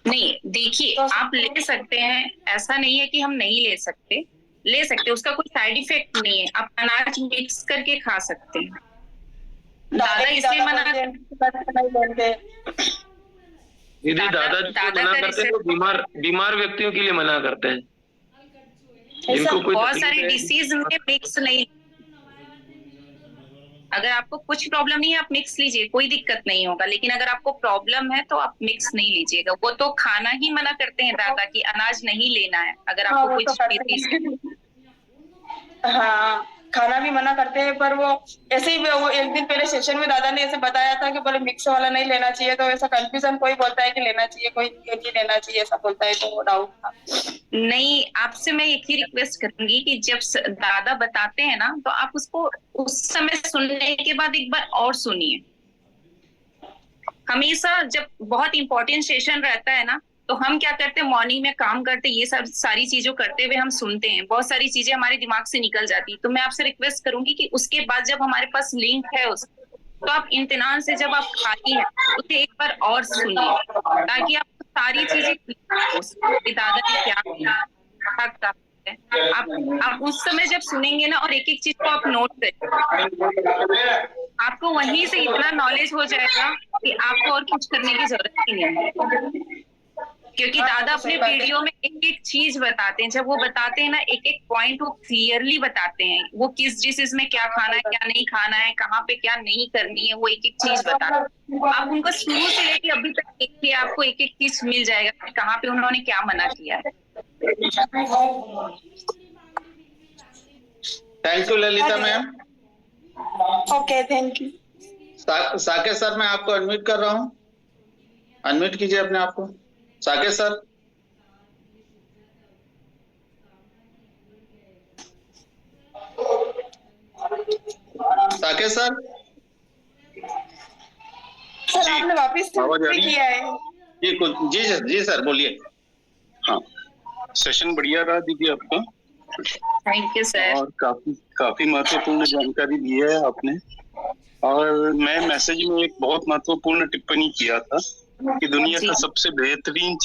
नहीं देखिए, तो आप ले सकते हैं, ऐसा नहीं है कि हम नहीं ले सकते, ले सकते, उसका कोई साइड इफेक्ट नहीं है। आप अनाज मिक्स करके खा सकते हैं। दादा इसलिए मना करते दीदी दादा मना करते हैं, तो बीमार व्यक्तियों के लिए मना करते हैं, जिनको कोई बहुत सारी डिसीज में मिक्स नहीं। अगर आपको कुछ प्रॉब्लम नहीं है आप मिक्स लीजिए, कोई दिक्कत नहीं होगा। लेकिन अगर आपको प्रॉब्लम है तो आप मिक्स नहीं लीजिएगा। वो तो खाना ही मना करते हैं दादा की अनाज नहीं लेना है अगर आपको वो कोई तो हाँ खाना भी मना करते हैं, पर वो ऐसे ही वो एक दिन पहले सेशन में दादा ने ऐसे बताया था कि बोले मिक्स वाला नहीं लेना चाहिए, तो ऐसा कंफ्यूजन, कोई बोलता है कि लेना चाहिए, कोई नहीं लेना चाहिए, ऐसा बोलता है, तो वो डाउट था। नहीं, आपसे मैं एक ही रिक्वेस्ट करूंगी कि जब दादा बताते हैं ना, तो आप उसको उस समय सुनने के बाद एक बार और सुनिए। हमेशा जब बहुत इंपॉर्टेंट सेशन रहता है ना, तो हम क्या करते हैं, मॉर्निंग में काम करते, ये सब सारी चीजों करते हुए हम सुनते हैं, बहुत सारी चीजें हमारे दिमाग से निकल जाती। तो मैं आपसे रिक्वेस्ट करूंगी कि उसके बाद जब हमारे पास लिंक है उस, तो आप इत्मीनान से जब आप खाली हैं उसे एक बार और सुनिए, ताकि आपको सारी चीजें दादा ने क्या आप उस समय जब सुनेंगे ना, और एक एक चीज को आप नोट करें, आपको वहीं से इतना नॉलेज हो जाएगा कि आपको और कुछ करने की जरूरत ही नहीं है। क्योंकि दादा अपने वीडियो में एक एक चीज बताते हैं। जब वो बताते हैं ना, एक एक पॉइंट वो क्लियरली बताते हैं, वो किस डिशेज में क्या खाना है, क्या नहीं खाना है, कहाँ पे क्या नहीं करनी है, वो एक एक चीज बताते हैं। आप उनको शुरू से लेके अभी तक देखिए, आपको एक एक चीज मिल जाएगा कि कहाँ पे उन्होंने क्या मना किया है। Thank you Lalita ma'am. Okay thank you. Saket sir मैं आपको अनम्यूट कर रहा हूँ, अनम्यूट कीजिए अपने आप को Saket sir. Saket sir. Sir आपने वापस किया है? जी सर बोलिए। हाँ सेशन बढ़िया रहा दीदी आपका। Thank you sir. और काफी महत्वपूर्ण जानकारी दी है आपने। और मैं मैसेज में एक बहुत महत्वपूर्ण टिप्पणी किया था कि दुनिया का सबसे बेहतरीन